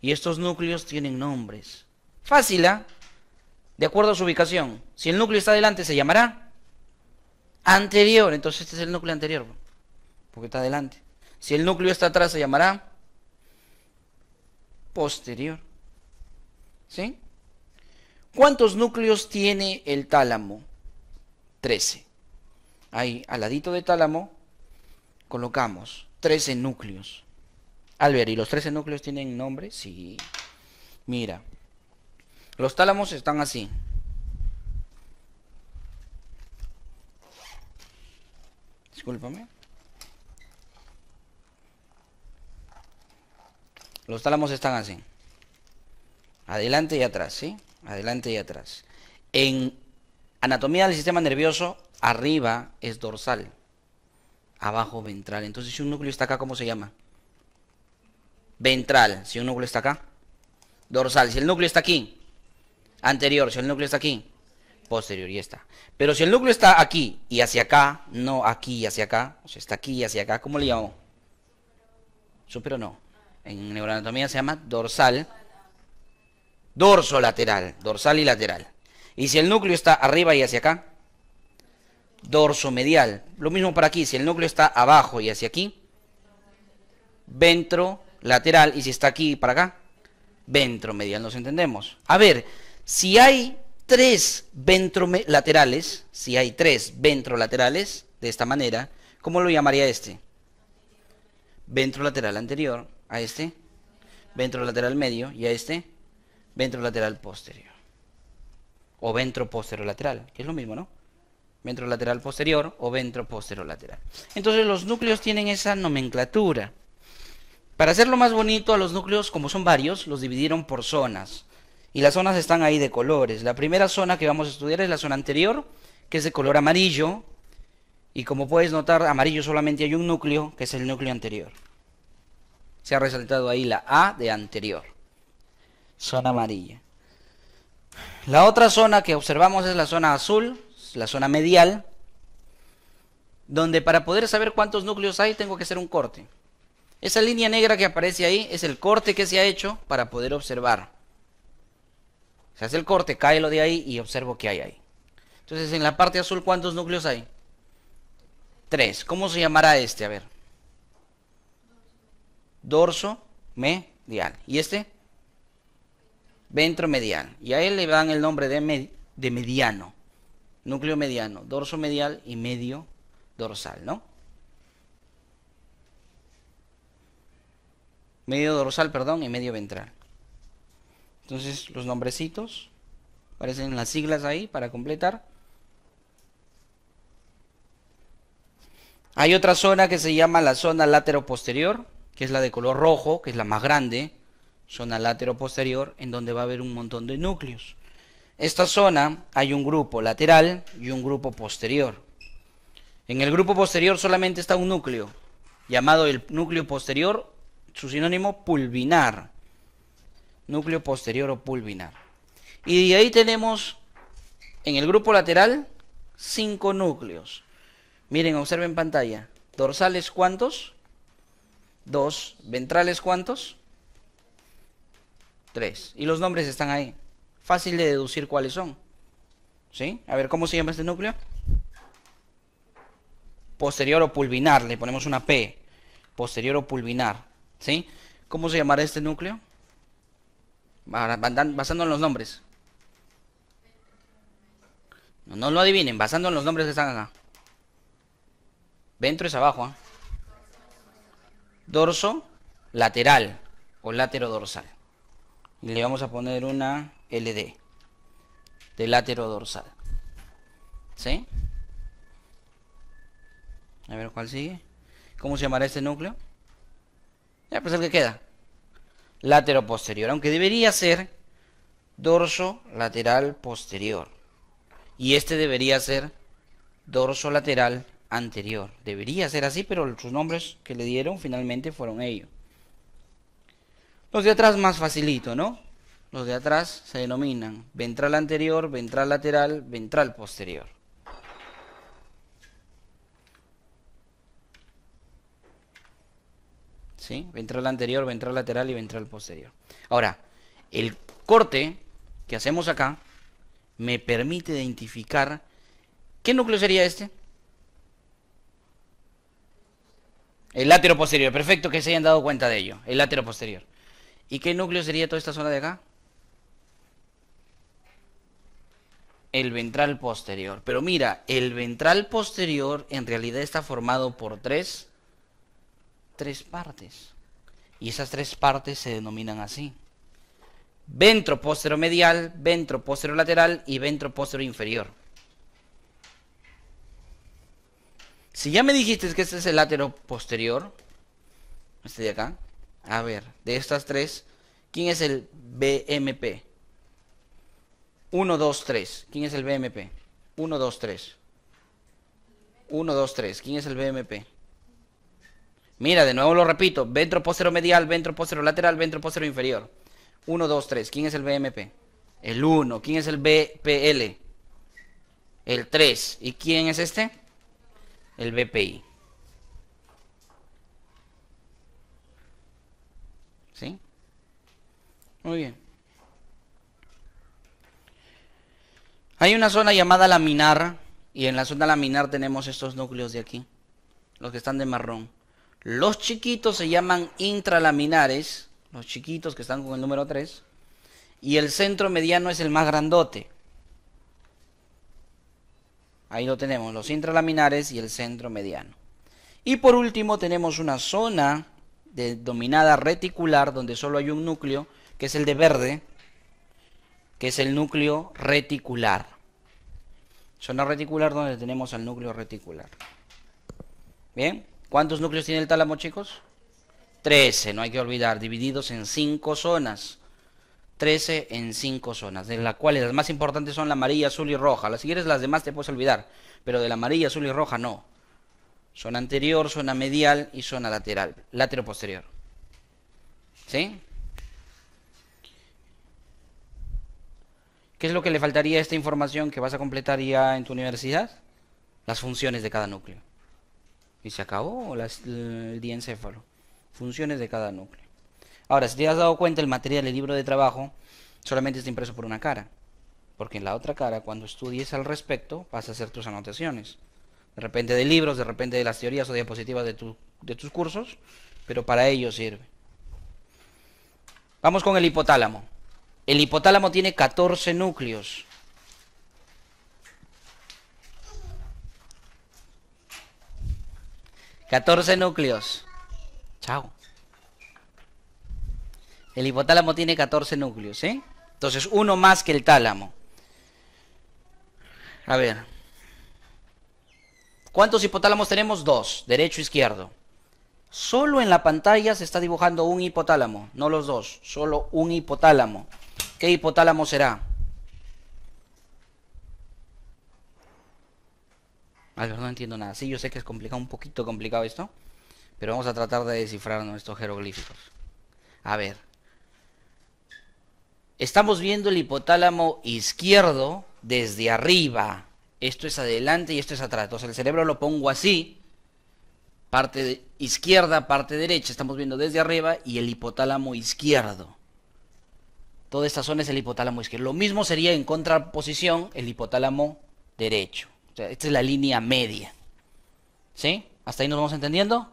Speaker 1: Y estos núcleos tienen nombres. Fácil, ¿eh? De acuerdo a su ubicación. Si el núcleo está adelante, se llamará anterior. Entonces este es el núcleo anterior, porque está adelante. Si el núcleo está atrás, se llamará posterior. ¿Sí? ¿Cuántos núcleos tiene el tálamo? 13. Ahí, al ladito del tálamo, colocamos 13 núcleos. Albert, ¿y los 13 núcleos tienen nombre? Sí. Mira, los tálamos están así. Discúlpame. Los tálamos están así. Adelante y atrás, ¿sí? Adelante y atrás. En anatomía del sistema nervioso, arriba es dorsal, abajo ventral. Entonces, si un núcleo está acá, ¿cómo se llama? Ventral. Si un núcleo está acá, dorsal. Si el núcleo está aquí, anterior. Si el núcleo está aquí, posterior. Y está. Pero si el núcleo está aquí y hacia acá, no aquí y hacia acá, o sea, está aquí y hacia acá, ¿cómo le llamo? Superior no. En neuroanatomía se llama dorsal. Dorso lateral, dorsal y lateral. Y si el núcleo está arriba y hacia acá, dorso medial. Lo mismo para aquí, si el núcleo está abajo y hacia aquí, ventro lateral. Y si está aquí y para acá, ventro medial. ¿Nos entendemos? A ver, si hay 3 ventrolaterales, de esta manera, ¿cómo lo llamaría este? Ventrolateral anterior, a este, ventrolateral medio y a este, ventrolateral posterior. O ventroposterolateral, que es lo mismo, ¿no? Ventrolateral posterior o ventroposterolateral. Entonces los núcleos tienen esa nomenclatura. Para hacerlo más bonito, a los núcleos, como son varios, los dividieron por zonas. Y las zonas están ahí de colores. La primera zona que vamos a estudiar es la zona anterior, que es de color amarillo. Y como puedes notar, amarillo solamente hay un núcleo, que es el núcleo anterior. Se ha resaltado ahí la A de anterior. Zona amarilla. La otra zona que observamos es la zona azul, la zona medial, donde para poder saber cuántos núcleos hay tengo que hacer un corte. Esa línea negra que aparece ahí es el corte que se ha hecho para poder observar. Se hace el corte, cae lo de ahí y observo qué hay ahí. Entonces en la parte azul, ¿cuántos núcleos hay? 3. ¿Cómo se llamará este? A ver. Dorso medial. ¿Y este? Ventromedial. Y a él le dan el nombre de mediano. Núcleo mediano. Dorso medial y medio dorsal, ¿no? Medio dorsal, perdón, y medio ventral. Entonces los nombrecitos, aparecen las siglas ahí para completar. Hay otra zona que se llama la zona lateroposterior, que es la de color rojo, que es la más grande. Zona lateroposterior, en donde va a haber un montón de núcleos. Esta zona hay un grupo lateral y un grupo posterior. En el grupo posterior solamente está un núcleo, llamado el núcleo posterior, su sinónimo pulvinar. Núcleo posterior o pulvinar. Y de ahí tenemos en el grupo lateral 5 núcleos. Miren, observen en pantalla. Dorsales, ¿cuántos? 2. Ventrales, ¿cuántos? 3. Y los nombres están ahí. Fácil de deducir cuáles son. ¿Sí? A ver, ¿cómo se llama este núcleo? Posterior o pulvinar. Le ponemos una P. Posterior o pulvinar. ¿Sí? ¿Cómo se llamará este núcleo? Basando en los nombres. No lo adivinen, basando en los nombres que están acá. Ventro es abajo, ¿ah? Dorso lateral o laterodorsal. Y le vamos a poner una LD de laterodorsal. ¿Sí? A ver cuál sigue. ¿Cómo se llamará este núcleo? Ya, pues el que queda. Látero posterior. Aunque debería ser dorso lateral posterior. Y este debería ser dorso lateral anterior. Debería ser así, pero sus nombres que le dieron finalmente fueron ellos. Los de atrás más facilito, ¿no? Los de atrás se denominan ventral anterior, ventral lateral, ventral posterior. ¿Sí? Ventral anterior, ventral lateral y ventral posterior. Ahora, el corte que hacemos acá me permite identificar ¿qué núcleo sería este? El látero posterior. Perfecto que se hayan dado cuenta de ello. El látero posterior. ¿Y qué núcleo sería toda esta zona de acá? El ventral posterior. Pero mira, el ventral posterior en realidad está formado por tres partes. Y esas tres partes se denominan así: ventro posteromedial, ventro posterolateral y ventro posterior inferior. Si ya me dijiste que este es el látero posterior, este de acá, a ver, de estas tres, ¿quién es el BMP? 1, 2, 3. ¿Quién es el BMP? 1, 2, 3. 1, 2, 3. ¿Quién es el BMP? Mira, de nuevo lo repito. Ventro posteromedial, ventro posterolateral, ventro posterior inferior. 1, 2, 3. ¿Quién es el BMP? El 1. ¿Quién es el BPL? El 3. ¿Y quién es este? El BPI. ¿Sí? Muy bien. Hay una zona llamada laminar, y en la zona laminar tenemos estos núcleos de aquí, los que están de marrón. Los chiquitos se llaman intralaminares, los chiquitos que están con el número 3, y el centro mediano es el más grandote. Ahí lo tenemos, los intralaminares y el centro mediano. Y por último tenemos una zona denominada reticular, donde solo hay un núcleo, que es el de verde, que es el núcleo reticular. Zona reticular donde tenemos al núcleo reticular. Bien, ¿cuántos núcleos tiene el tálamo, chicos? 13, no hay que olvidar, divididos en 5 zonas. 13 en 5 zonas, de las cuales las más importantes son la amarilla, azul y roja. Las siguientes, las demás te puedes olvidar, pero de la amarilla, azul y roja no. Zona anterior, zona medial y zona lateral, látero posterior. ¿Sí? ¿Qué es lo que le faltaría a esta información que vas a completar ya en tu universidad? Las funciones de cada núcleo. Y se acabó el diencéfalo. Funciones de cada núcleo. Ahora, si te has dado cuenta, el material, el libro de trabajo, solamente está impreso por una cara. Porque en la otra cara, cuando estudies al respecto, vas a hacer tus anotaciones. De repente de libros, de repente de las teorías o diapositivas de tus cursos, pero para ello sirve. Vamos con el hipotálamo. El hipotálamo tiene 14 núcleos. ¡14 núcleos! Chao. El hipotálamo tiene 14 núcleos, ¿sí? Entonces, uno más que el tálamo. A ver. ¿Cuántos hipotálamos tenemos? 2, derecho e izquierdo. Solo en la pantalla se está dibujando un hipotálamo, no los dos, solo un hipotálamo. ¿Qué hipotálamo será? A ver, no entiendo nada. Sí, yo sé que es complicado, un poquito complicado esto, pero vamos a tratar de descifrar nuestros jeroglíficos. A ver. Estamos viendo el hipotálamo izquierdo desde arriba. Esto es adelante y esto es atrás. Entonces el cerebro lo pongo así. Parte izquierda, parte derecha. Estamos viendo desde arriba y el hipotálamo izquierdo. Toda esta zona es el hipotálamo izquierdo. Lo mismo sería en contraposición el hipotálamo derecho. O sea, esta es la línea media. ¿Sí? ¿Hasta ahí nos vamos entendiendo?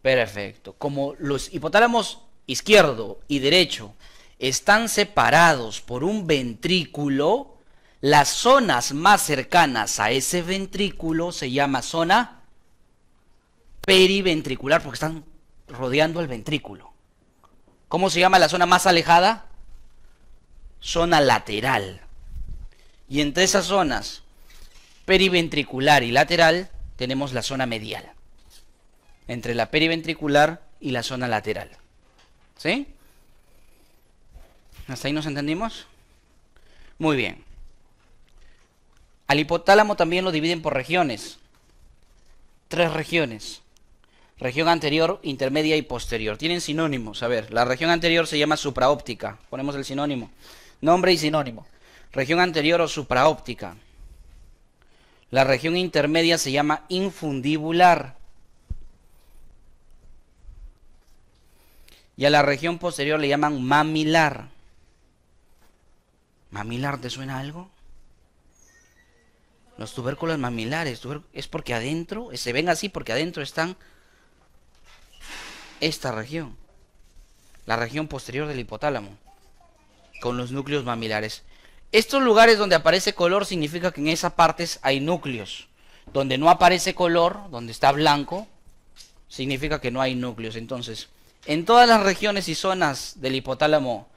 Speaker 1: Perfecto. Como los hipotálamos izquierdo y derecho están separados por un ventrículo, las zonas más cercanas a ese ventrículo se llama zona periventricular porque están rodeando el ventrículo. ¿Cómo se llama la zona más alejada? Zona lateral. Y entre esas zonas, periventricular y lateral, tenemos la zona medial. Entre la periventricular y la zona lateral. ¿Sí? ¿Hasta ahí nos entendimos? Muy bien. Al hipotálamo también lo dividen por regiones. 3 regiones. Región anterior, intermedia y posterior. Tienen sinónimos. A ver, la región anterior se llama supraóptica. Ponemos el sinónimo. Nombre y sinónimo. Región anterior o supraóptica. La región intermedia se llama infundibular. Y a la región posterior le llaman mamilar. ¿Mamilar te suena algo? Los tubérculos mamilares es porque adentro, se ven así porque adentro están esta región, la región posterior del hipotálamo, con los núcleos mamilares. Estos lugares donde aparece color significa que en esas partes hay núcleos. Donde no aparece color, donde está blanco, significa que no hay núcleos. Entonces, en todas las regiones y zonas del hipotálamo,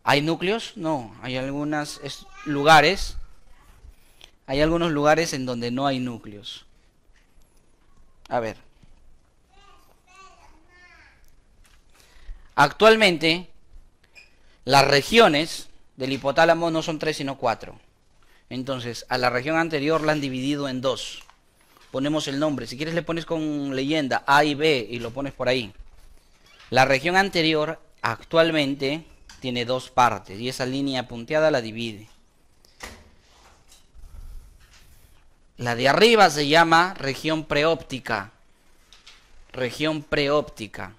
Speaker 1: ¿hay núcleos? No, hay algunos lugares. Hay algunos lugares en donde no hay núcleos. A ver. Actualmente, las regiones del hipotálamo no son 3 sino 4. Entonces, a la región anterior la han dividido en 2. Ponemos el nombre. Si quieres le pones con leyenda A y B y lo pones por ahí. La región anterior actualmente tiene 2 partes y esa línea punteada la divide. La de arriba se llama región preóptica. Región preóptica.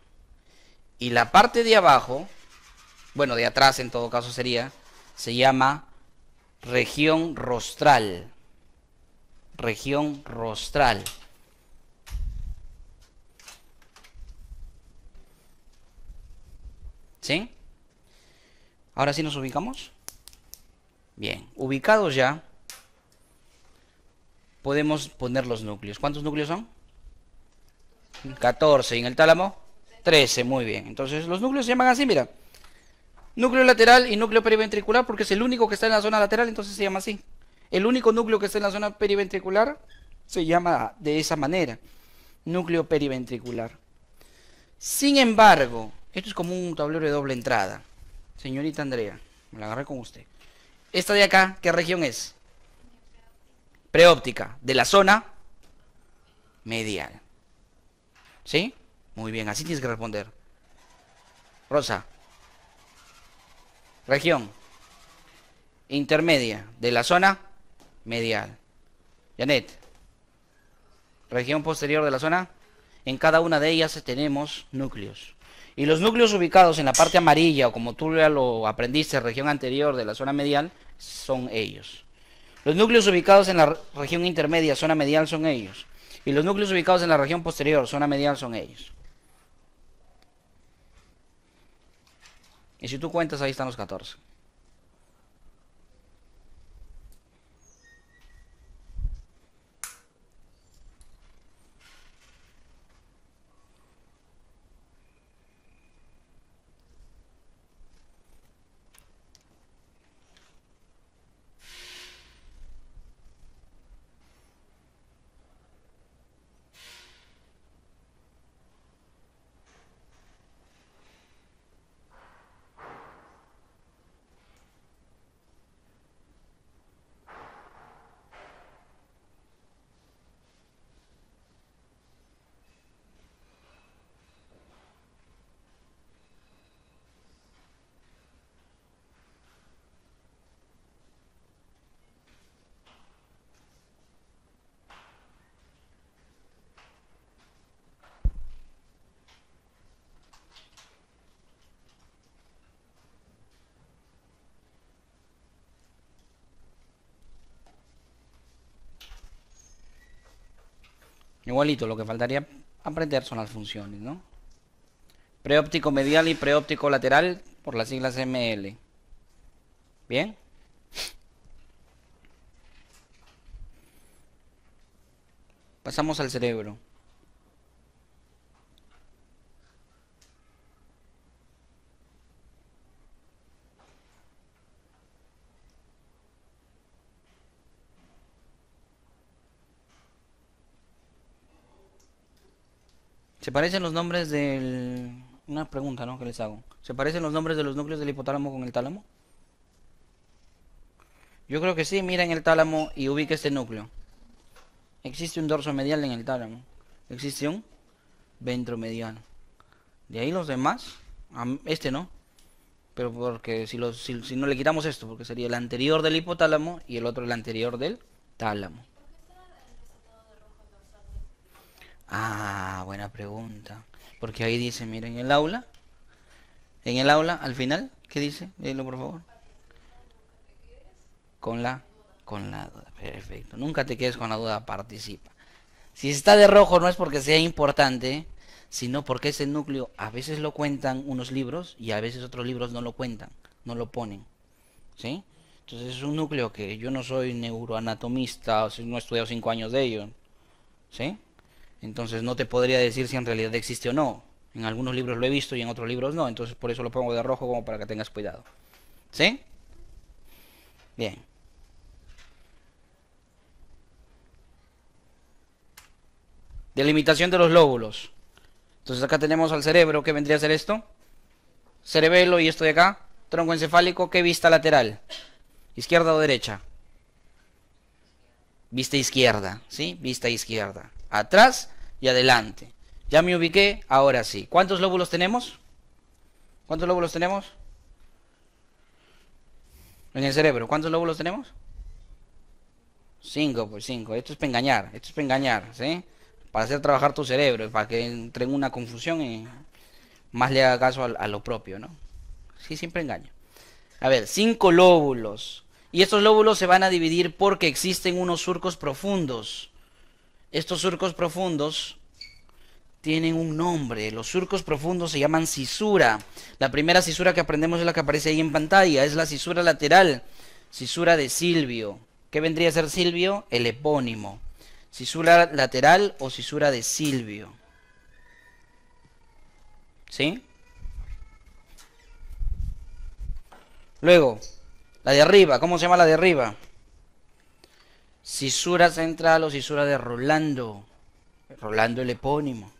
Speaker 1: Y la parte de abajo, bueno, de atrás en todo caso sería, se llama región rostral. Región rostral. ¿Sí? Ahora sí nos ubicamos. Bien, ubicados ya, podemos poner los núcleos. ¿Cuántos núcleos son? 14. ¿Y en el tálamo? 13. Muy bien. Entonces los núcleos se llaman así, mira. Núcleo lateral y núcleo periventricular porque es el único que está en la zona lateral, entonces se llama así. El único núcleo que está en la zona periventricular se llama de esa manera. Núcleo periventricular. Sin embargo, esto es como un tablero de doble entrada. Señorita Andrea, me la agarré con usted. Esta de acá, ¿qué región es? Preóptica, de la zona medial. ¿Sí? Muy bien, así tienes que responder. Rosa. Región intermedia, de la zona medial. Janet. Región posterior de la zona. En cada una de ellas tenemos núcleos. Y los núcleos ubicados en la parte amarilla, o como tú ya lo aprendiste, región anterior de la zona medial, son ellos. Los núcleos ubicados en la región intermedia, zona medial, son ellos. Y los núcleos ubicados en la región posterior, zona medial, son ellos. Y si tú cuentas, ahí están los 14. Igualito, lo que faltaría aprender son las funciones, ¿no? Preóptico medial y preóptico lateral por las siglas ML. ¿Bien? Pasamos al cerebro. ¿Se parecen los nombres del... Una pregunta, ¿no? Que les hago. ¿Se parecen los nombres de los núcleos del hipotálamo con el tálamo? Yo creo que sí. Mira en el tálamo y ubica este núcleo. Existe un dorso medial en el tálamo. Existe un ventromediano. De ahí los demás. Este no. Pero porque si no le quitamos esto, porque sería el anterior del hipotálamo y el otro el anterior del tálamo. Ah, buena pregunta. Porque ahí dice, mira, en el aula, al final, ¿qué dice? Léelo, por favor. Con la, con la duda. Perfecto. Nunca te quedes con la duda, participa. Si está de rojo no es porque sea importante, sino porque ese núcleo a veces lo cuentan unos libros y a veces otros libros no lo cuentan, no lo ponen. ¿Sí? Entonces es un núcleo que yo no soy neuroanatomista, o sea, no he estudiado 5 años de ello. ¿Sí? Entonces no te podría decir si en realidad existe o no. En algunos libros lo he visto y en otros libros no. Entonces por eso lo pongo de rojo como para que tengas cuidado. ¿Sí? Bien. Delimitación de los lóbulos. Entonces acá tenemos al cerebro. ¿Qué vendría a ser esto? Cerebelo y esto de acá. Tronco encefálico. ¿Qué vista lateral? ¿Izquierda o derecha? Vista izquierda. ¿Sí? Vista izquierda. Atrás y adelante. Ya me ubiqué. Ahora sí. ¿Cuántos lóbulos tenemos? ¿Cuántos lóbulos tenemos? En el cerebro. ¿Cuántos lóbulos tenemos? 5, pues 5. Esto es para engañar. Esto es para engañar. ¿Sí? Para hacer trabajar tu cerebro, para que entre en una confusión y más le haga caso a lo propio, ¿no? Sí, siempre engaño. A ver, 5 lóbulos. Y estos lóbulos se van a dividir porque existen unos surcos profundos. Estos surcos profundos tienen un nombre. Los surcos profundos se llaman cisura. La primera cisura que aprendemos es la que aparece ahí en pantalla. Es la cisura lateral. Cisura de Silvio. ¿Qué vendría a ser Silvio? El epónimo. Cisura lateral o cisura de Silvio. ¿Sí? Luego, la de arriba. ¿Cómo se llama la de arriba? Cisura central o cisura de Rolando. Rolando el epónimo.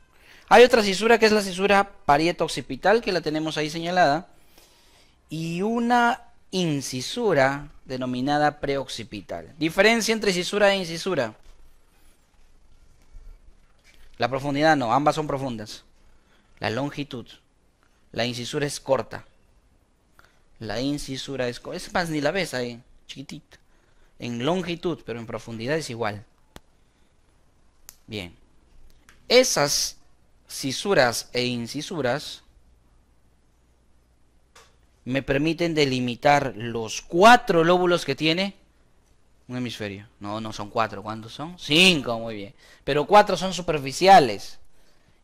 Speaker 1: Hay otra cisura que es la cisura parieto-occipital, que la tenemos ahí señalada. Y una incisura denominada preoccipital. Diferencia entre cisura e incisura. La profundidad no, ambas son profundas. La longitud. La incisura es corta. La incisura es corta. Es más, ni la ves ahí, chiquitita. En longitud, pero en profundidad es igual. Bien. Esas cisuras e incisuras me permiten delimitar los 4 lóbulos que tiene un hemisferio. No, no son 4. ¿Cuántos son? 5, muy bien. Pero 4 son superficiales.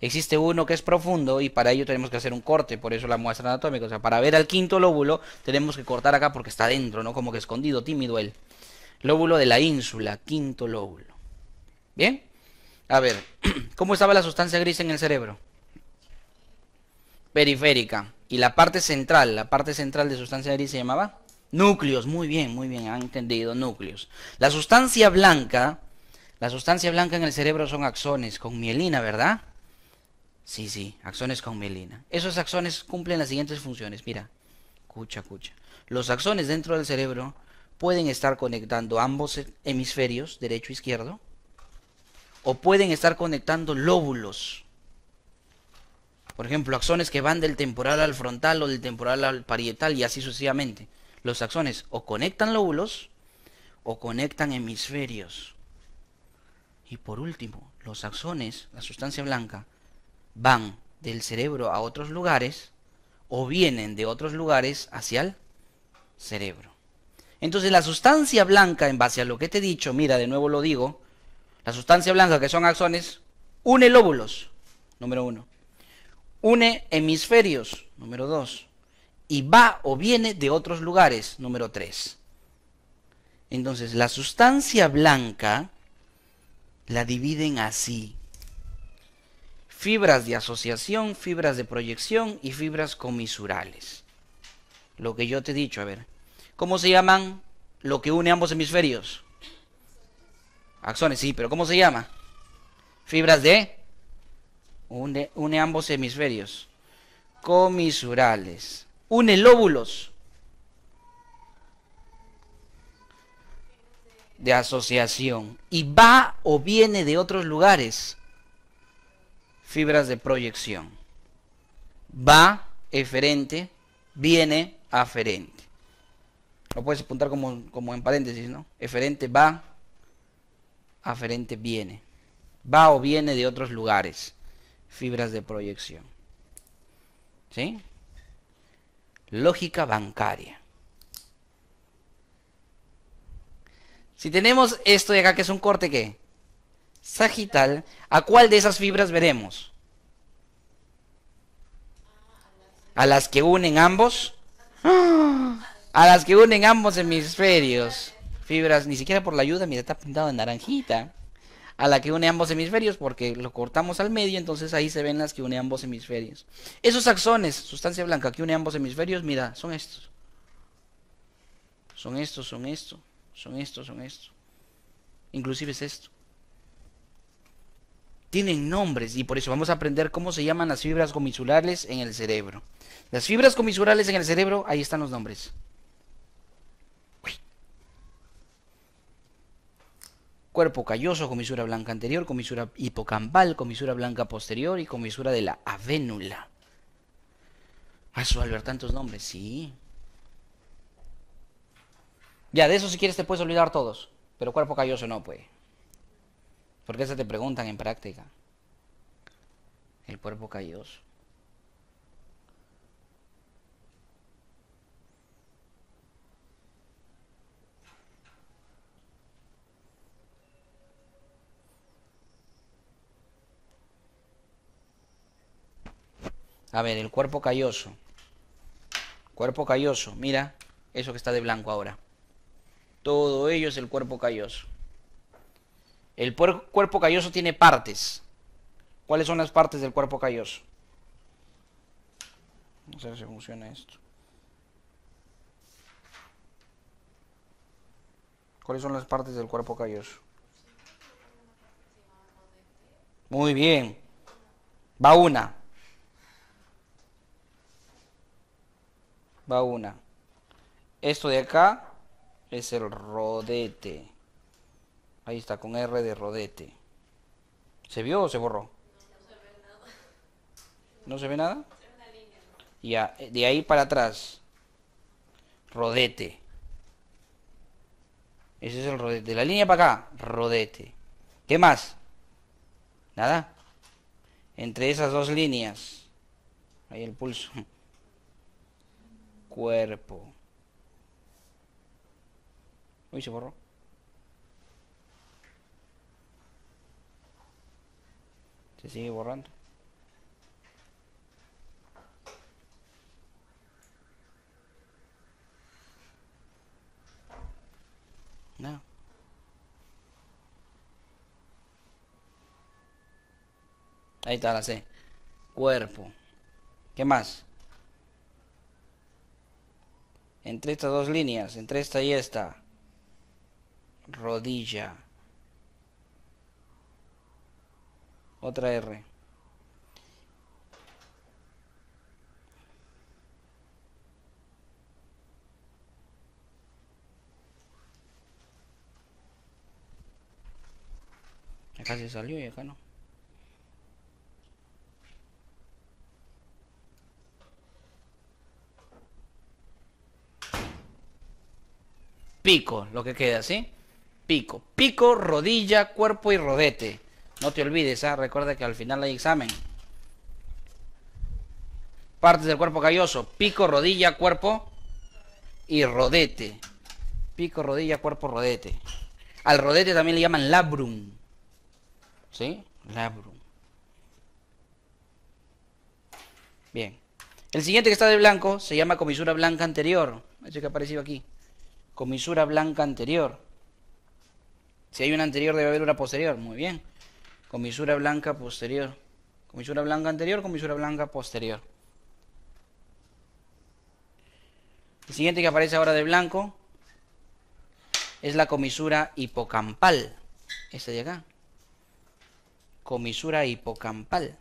Speaker 1: Existe uno que es profundo y para ello tenemos que hacer un corte, por eso la muestra anatómica. O sea, para ver al 5.º lóbulo tenemos que cortar acá porque está dentro, ¿no? Como que escondido, tímido él. Lóbulo de la ínsula, 5.º lóbulo. ¿Bien? A ver, ¿cómo estaba la sustancia gris en el cerebro? Periférica. Y la parte central de sustancia gris se llamaba núcleos. Muy bien, han entendido, núcleos. La sustancia blanca en el cerebro son axones con mielina, ¿verdad? Sí, axones con mielina. Esos axones cumplen las siguientes funciones. Mira, escucha. Los axones dentro del cerebro pueden estar conectando ambos hemisferios, derecho e izquierdo, o pueden estar conectando lóbulos. Por ejemplo, axones que van del temporal al frontal o del temporal al parietal y así sucesivamente. Los axones o conectan lóbulos o conectan hemisferios. Y por último, los axones, la sustancia blanca, van del cerebro a otros lugares o vienen de otros lugares hacia el cerebro. Entonces la sustancia blanca, en base a lo que te he dicho, mira, de nuevo lo digo, la sustancia blanca que son axones, une lóbulos, número 1. Une hemisferios, número 2. Y va o viene de otros lugares, número 3. Entonces la sustancia blanca la dividen así: fibras de asociación, fibras de proyección y fibras comisurales. Lo que yo te he dicho, a ver. ¿Cómo se llaman lo que une ambos hemisferios? Axones, sí, pero ¿cómo se llama? Fibras de Une ambos hemisferios. Comisurales. Une lóbulos. De asociación. Y va o viene de otros lugares. Fibras de proyección. Va, eferente, viene, aferente. Lo puedes apuntar como en paréntesis, ¿no? Eferente va, aferente viene. Va o viene de otros lugares. Fibras de proyección. ¿Sí? Lógica bancaria. Si tenemos esto de acá que es un corte, ¿qué? Sagital, ¿a cuál de esas fibras veremos? A las que unen ambos. A las que unen ambos hemisferios. Fibras, ni siquiera por la ayuda, mira, está pintado en naranjita. A la que une ambos hemisferios, porque lo cortamos al medio, entonces ahí se ven las que une ambos hemisferios. Esos axones, sustancia blanca que une ambos hemisferios, mira, son estos. Son estos, son estos, son estos, son estos. Inclusive es esto. Tienen nombres y por eso vamos a aprender cómo se llaman las fibras comisurales en el cerebro. Las fibras comisurales en el cerebro, ahí están los nombres. Cuerpo calloso, comisura blanca anterior, comisura hipocampal, comisura blanca posterior y comisura de la avénula. Eso, al ver tantos nombres, sí. Ya, de eso si quieres te puedes olvidar todos, pero cuerpo calloso no, pues. Porque eso te preguntan en práctica. El cuerpo calloso. A ver, el cuerpo calloso. Cuerpo calloso, mira, eso que está de blanco ahora. Todo ello es el cuerpo calloso. El cuerpo calloso tiene partes. ¿Cuáles son las partes del cuerpo calloso? No sé si funciona esto. ¿Cuáles son las partes del cuerpo calloso? Muy bien. Va una. Va una. Esto de acá es el rodete. Ahí está, con R de rodete. ¿Se vio o se borró? ¿No se ve nada? Ya, de ahí para atrás. Rodete. Ese es el rodete. De la línea para acá, rodete. ¿Qué más? Nada. Entre esas dos líneas. Ahí el pulso. Cuerpo. Uy, se borró. Se sigue borrando. No. Ahí está la C. Cuerpo. ¿Qué más? Entre estas dos líneas, entre esta y esta. Rodilla. Otra R. Acá se salió y acá no. Pico, lo que queda, ¿sí? Pico. Pico, rodilla, cuerpo y rodete. No te olvides, ¿ah? Recuerda que al final hay examen. Partes del cuerpo calloso. Pico, rodilla, cuerpo y rodete. Pico, rodilla, cuerpo, rodete. Al rodete también le llaman labrum. ¿Sí? Labrum. Bien. El siguiente que está de blanco se llama comisura blanca anterior. Ese que ha aparecido aquí. Comisura blanca anterior. Si hay una anterior debe haber una posterior. Muy bien. Comisura blanca posterior. Comisura blanca anterior, comisura blanca posterior. El siguiente que aparece ahora de blanco es la comisura hipocampal. Esta de acá. Comisura hipocampal.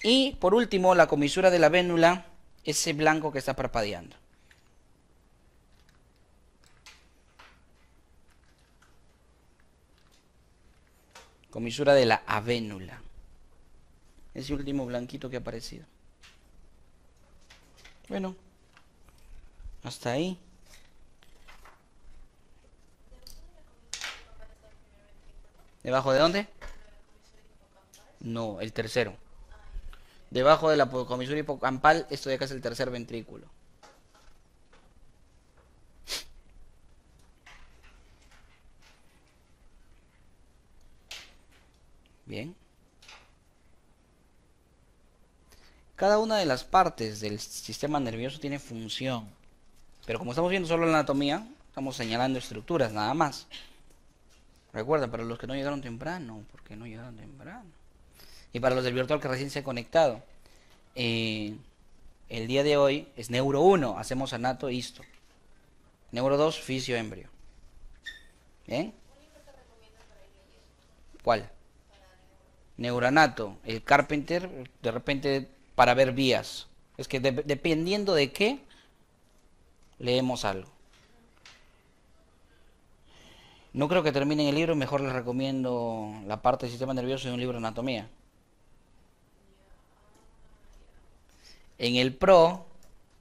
Speaker 1: Y por último, la comisura de la vénula, ese blanco que está parpadeando. Comisura de la avénula. Ese último blanquito que ha aparecido. Bueno, hasta ahí. ¿Debajo de dónde? No, el tercero. Debajo de la comisura hipocampal, esto de acá es el tercer ventrículo. Bien. Cada una de las partes del sistema nervioso tiene función. Pero como estamos viendo solo la anatomía, estamos señalando estructuras nada más. Recuerda, para los que no llegaron temprano, porque no llegaron temprano. Y para los del virtual que recién se han conectado, el día de hoy es Neuro 1, hacemos anato e histo. Neuro 2, fisio, embrio. ¿Bien? ¿Cuál? Neuroanato, el Carpenter, de repente para ver vías. Es que dependiendo de qué, leemos algo. No creo que terminen el libro, mejor les recomiendo la parte del sistema nervioso de un libro de anatomía. En el PRO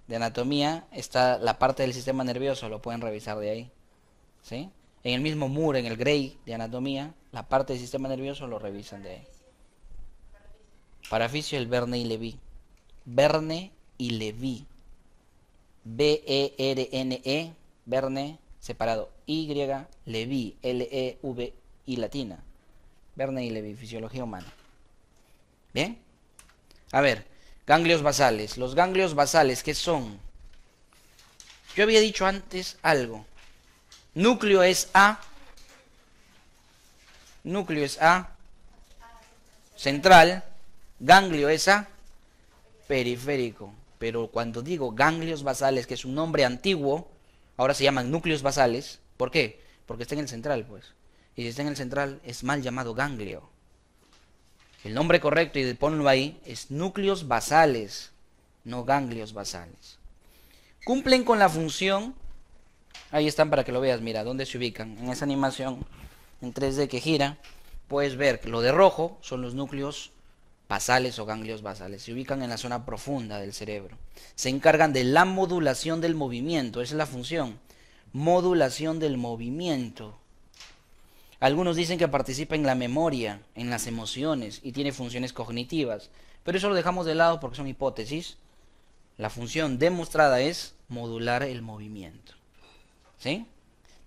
Speaker 1: de anatomía está la parte del sistema nervioso, lo pueden revisar de ahí. ¿Sí? En el mismo Moore, en el Gray de anatomía, la parte del sistema nervioso lo revisan de ahí. Parafisio, el Verne y Levy. Verne y Levy. B-E-R-N-E, Verne, separado. Y, Levy, L-E-V y latina. Verne y Levy, fisiología humana. ¿Bien? A ver, ganglios basales. Los ganglios basales, ¿qué son? Yo había dicho antes algo. Núcleo es A. Núcleo es A. Central. Ganglio es A. Periférico. Pero cuando digo ganglios basales, que es un nombre antiguo, ahora se llaman núcleos basales. ¿Por qué? Porque está en el central, pues. Y si está en el central, es mal llamado ganglio. El nombre correcto, y ponlo ahí, es núcleos basales, no ganglios basales. Cumplen con la función, ahí están para que lo veas, mira, dónde se ubican. En esa animación en 3D que gira, puedes ver que lo de rojo son los núcleos basales o ganglios basales. Se ubican en la zona profunda del cerebro. Se encargan de la modulación del movimiento, esa es la función. Modulación del movimiento. Algunos dicen que participa en la memoria, en las emociones y tiene funciones cognitivas, pero eso lo dejamos de lado porque son hipótesis. La función demostrada es modular el movimiento. ¿Sí?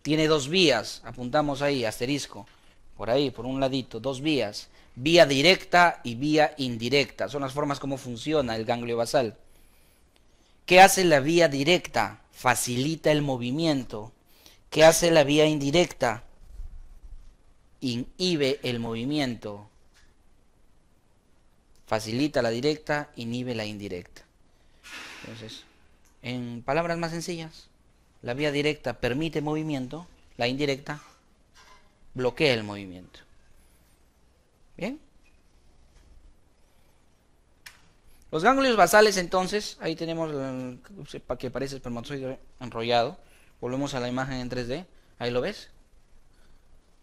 Speaker 1: Tiene dos vías, apuntamos ahí, asterisco, por ahí, por un ladito, dos vías. Vía directa y vía indirecta, son las formas como funciona el ganglio basal. ¿Qué hace la vía directa? Facilita el movimiento. ¿Qué hace la vía indirecta? Inhibe el movimiento. Facilita la directa, inhibe la indirecta. Entonces, en palabras más sencillas, la vía directa permite movimiento, la indirecta bloquea el movimiento. ¿Bien? Los ganglios basales, entonces, ahí tenemos para que parece espermatozoide enrollado. Volvemos a la imagen en 3D. Ahí lo ves.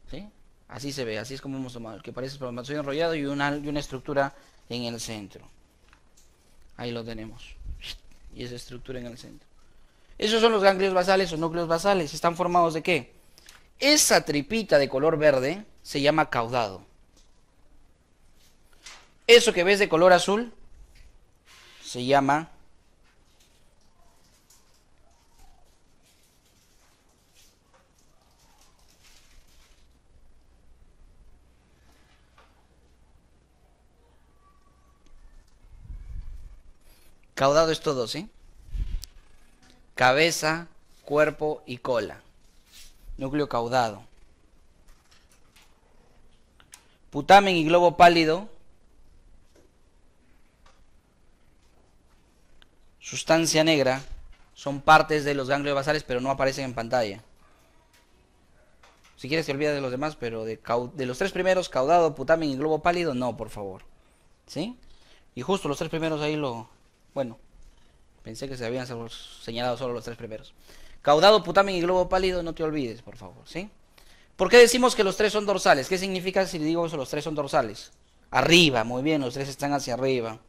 Speaker 1: ¿Sí? Así se ve, así es como hemos tomado, el que parece espermatozoide enrollado y una estructura en el centro. Ahí lo tenemos. Y esa estructura en el centro. Esos son los ganglios basales o núcleos basales. ¿Están formados de qué? Esa tripita de color verde se llama caudado. Eso que ves de color azul se llama caudado. Es todo, ¿sí? Cabeza, cuerpo y cola. Núcleo caudado. Putamen y globo pálido. Sustancia negra. Son partes de los ganglios basales, pero no aparecen en pantalla. Si quieres te olvidas de los demás, pero de los tres primeros, caudado, putamen y globo pálido, no, por favor. ¿Sí? Y justo los tres primeros ahí lo... Bueno, pensé que se habían señalado solo los tres primeros. Caudado, putamen y globo pálido, no te olvides, por favor, ¿sí? ¿Por qué decimos que los tres son dorsales? ¿Qué significa si digo que los tres son dorsales? Arriba, muy bien, los tres están hacia arriba.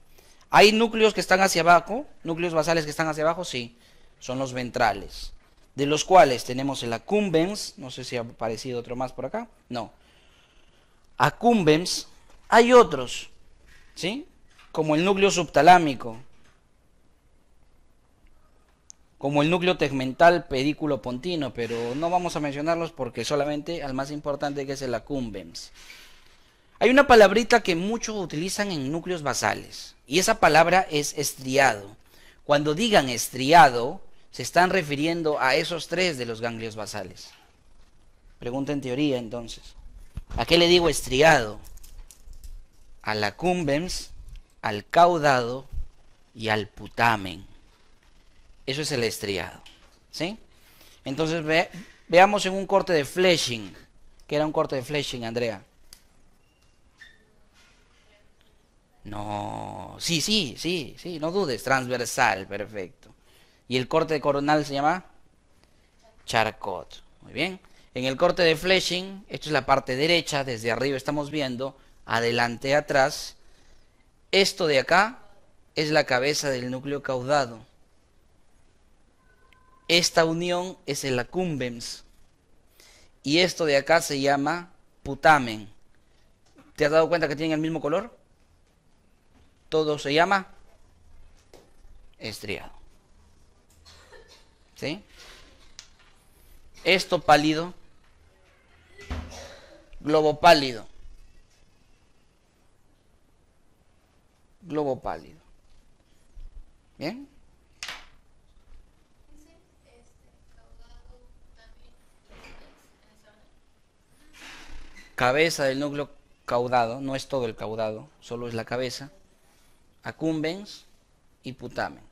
Speaker 1: ¿Hay núcleos que están hacia abajo? ¿Núcleos basales que están hacia abajo? Sí, son los ventrales. De los cuales tenemos el accumbens, no sé si ha aparecido otro más por acá, no. Accumbens, hay otros, ¿sí? Como el núcleo subtalámico, como el núcleo tegmental pedículo pontino, pero no vamos a mencionarlos porque solamente al más importante, que es el accumbens. Hay una palabrita que muchos utilizan en núcleos basales y esa palabra es estriado. Cuando digan estriado, se están refiriendo a esos tres de los ganglios basales. Pregunta en teoría entonces. ¿A qué le digo estriado? Al accumbens, al caudado y al putamen. Eso es el estriado, ¿sí? Entonces veamos en un corte de Fleshing. ¿Qué era un corte de Fleshing, Andrea? No, sí, no dudes, transversal, perfecto. ¿Y el corte coronal se llama? Charcot, muy bien. En el corte de Fleshing, esto es la parte derecha, desde arriba estamos viendo, adelante, atrás. Esto de acá es la cabeza del núcleo caudado. Esta unión es el accumbens. Y esto de acá se llama putamen. ¿Te has dado cuenta que tienen el mismo color? Todo se llama estriado. ¿Sí? Esto pálido, globo pálido. Globo pálido. ¿Bien? Cabeza del núcleo caudado, no es todo el caudado, solo es la cabeza. Accumbens y putamen.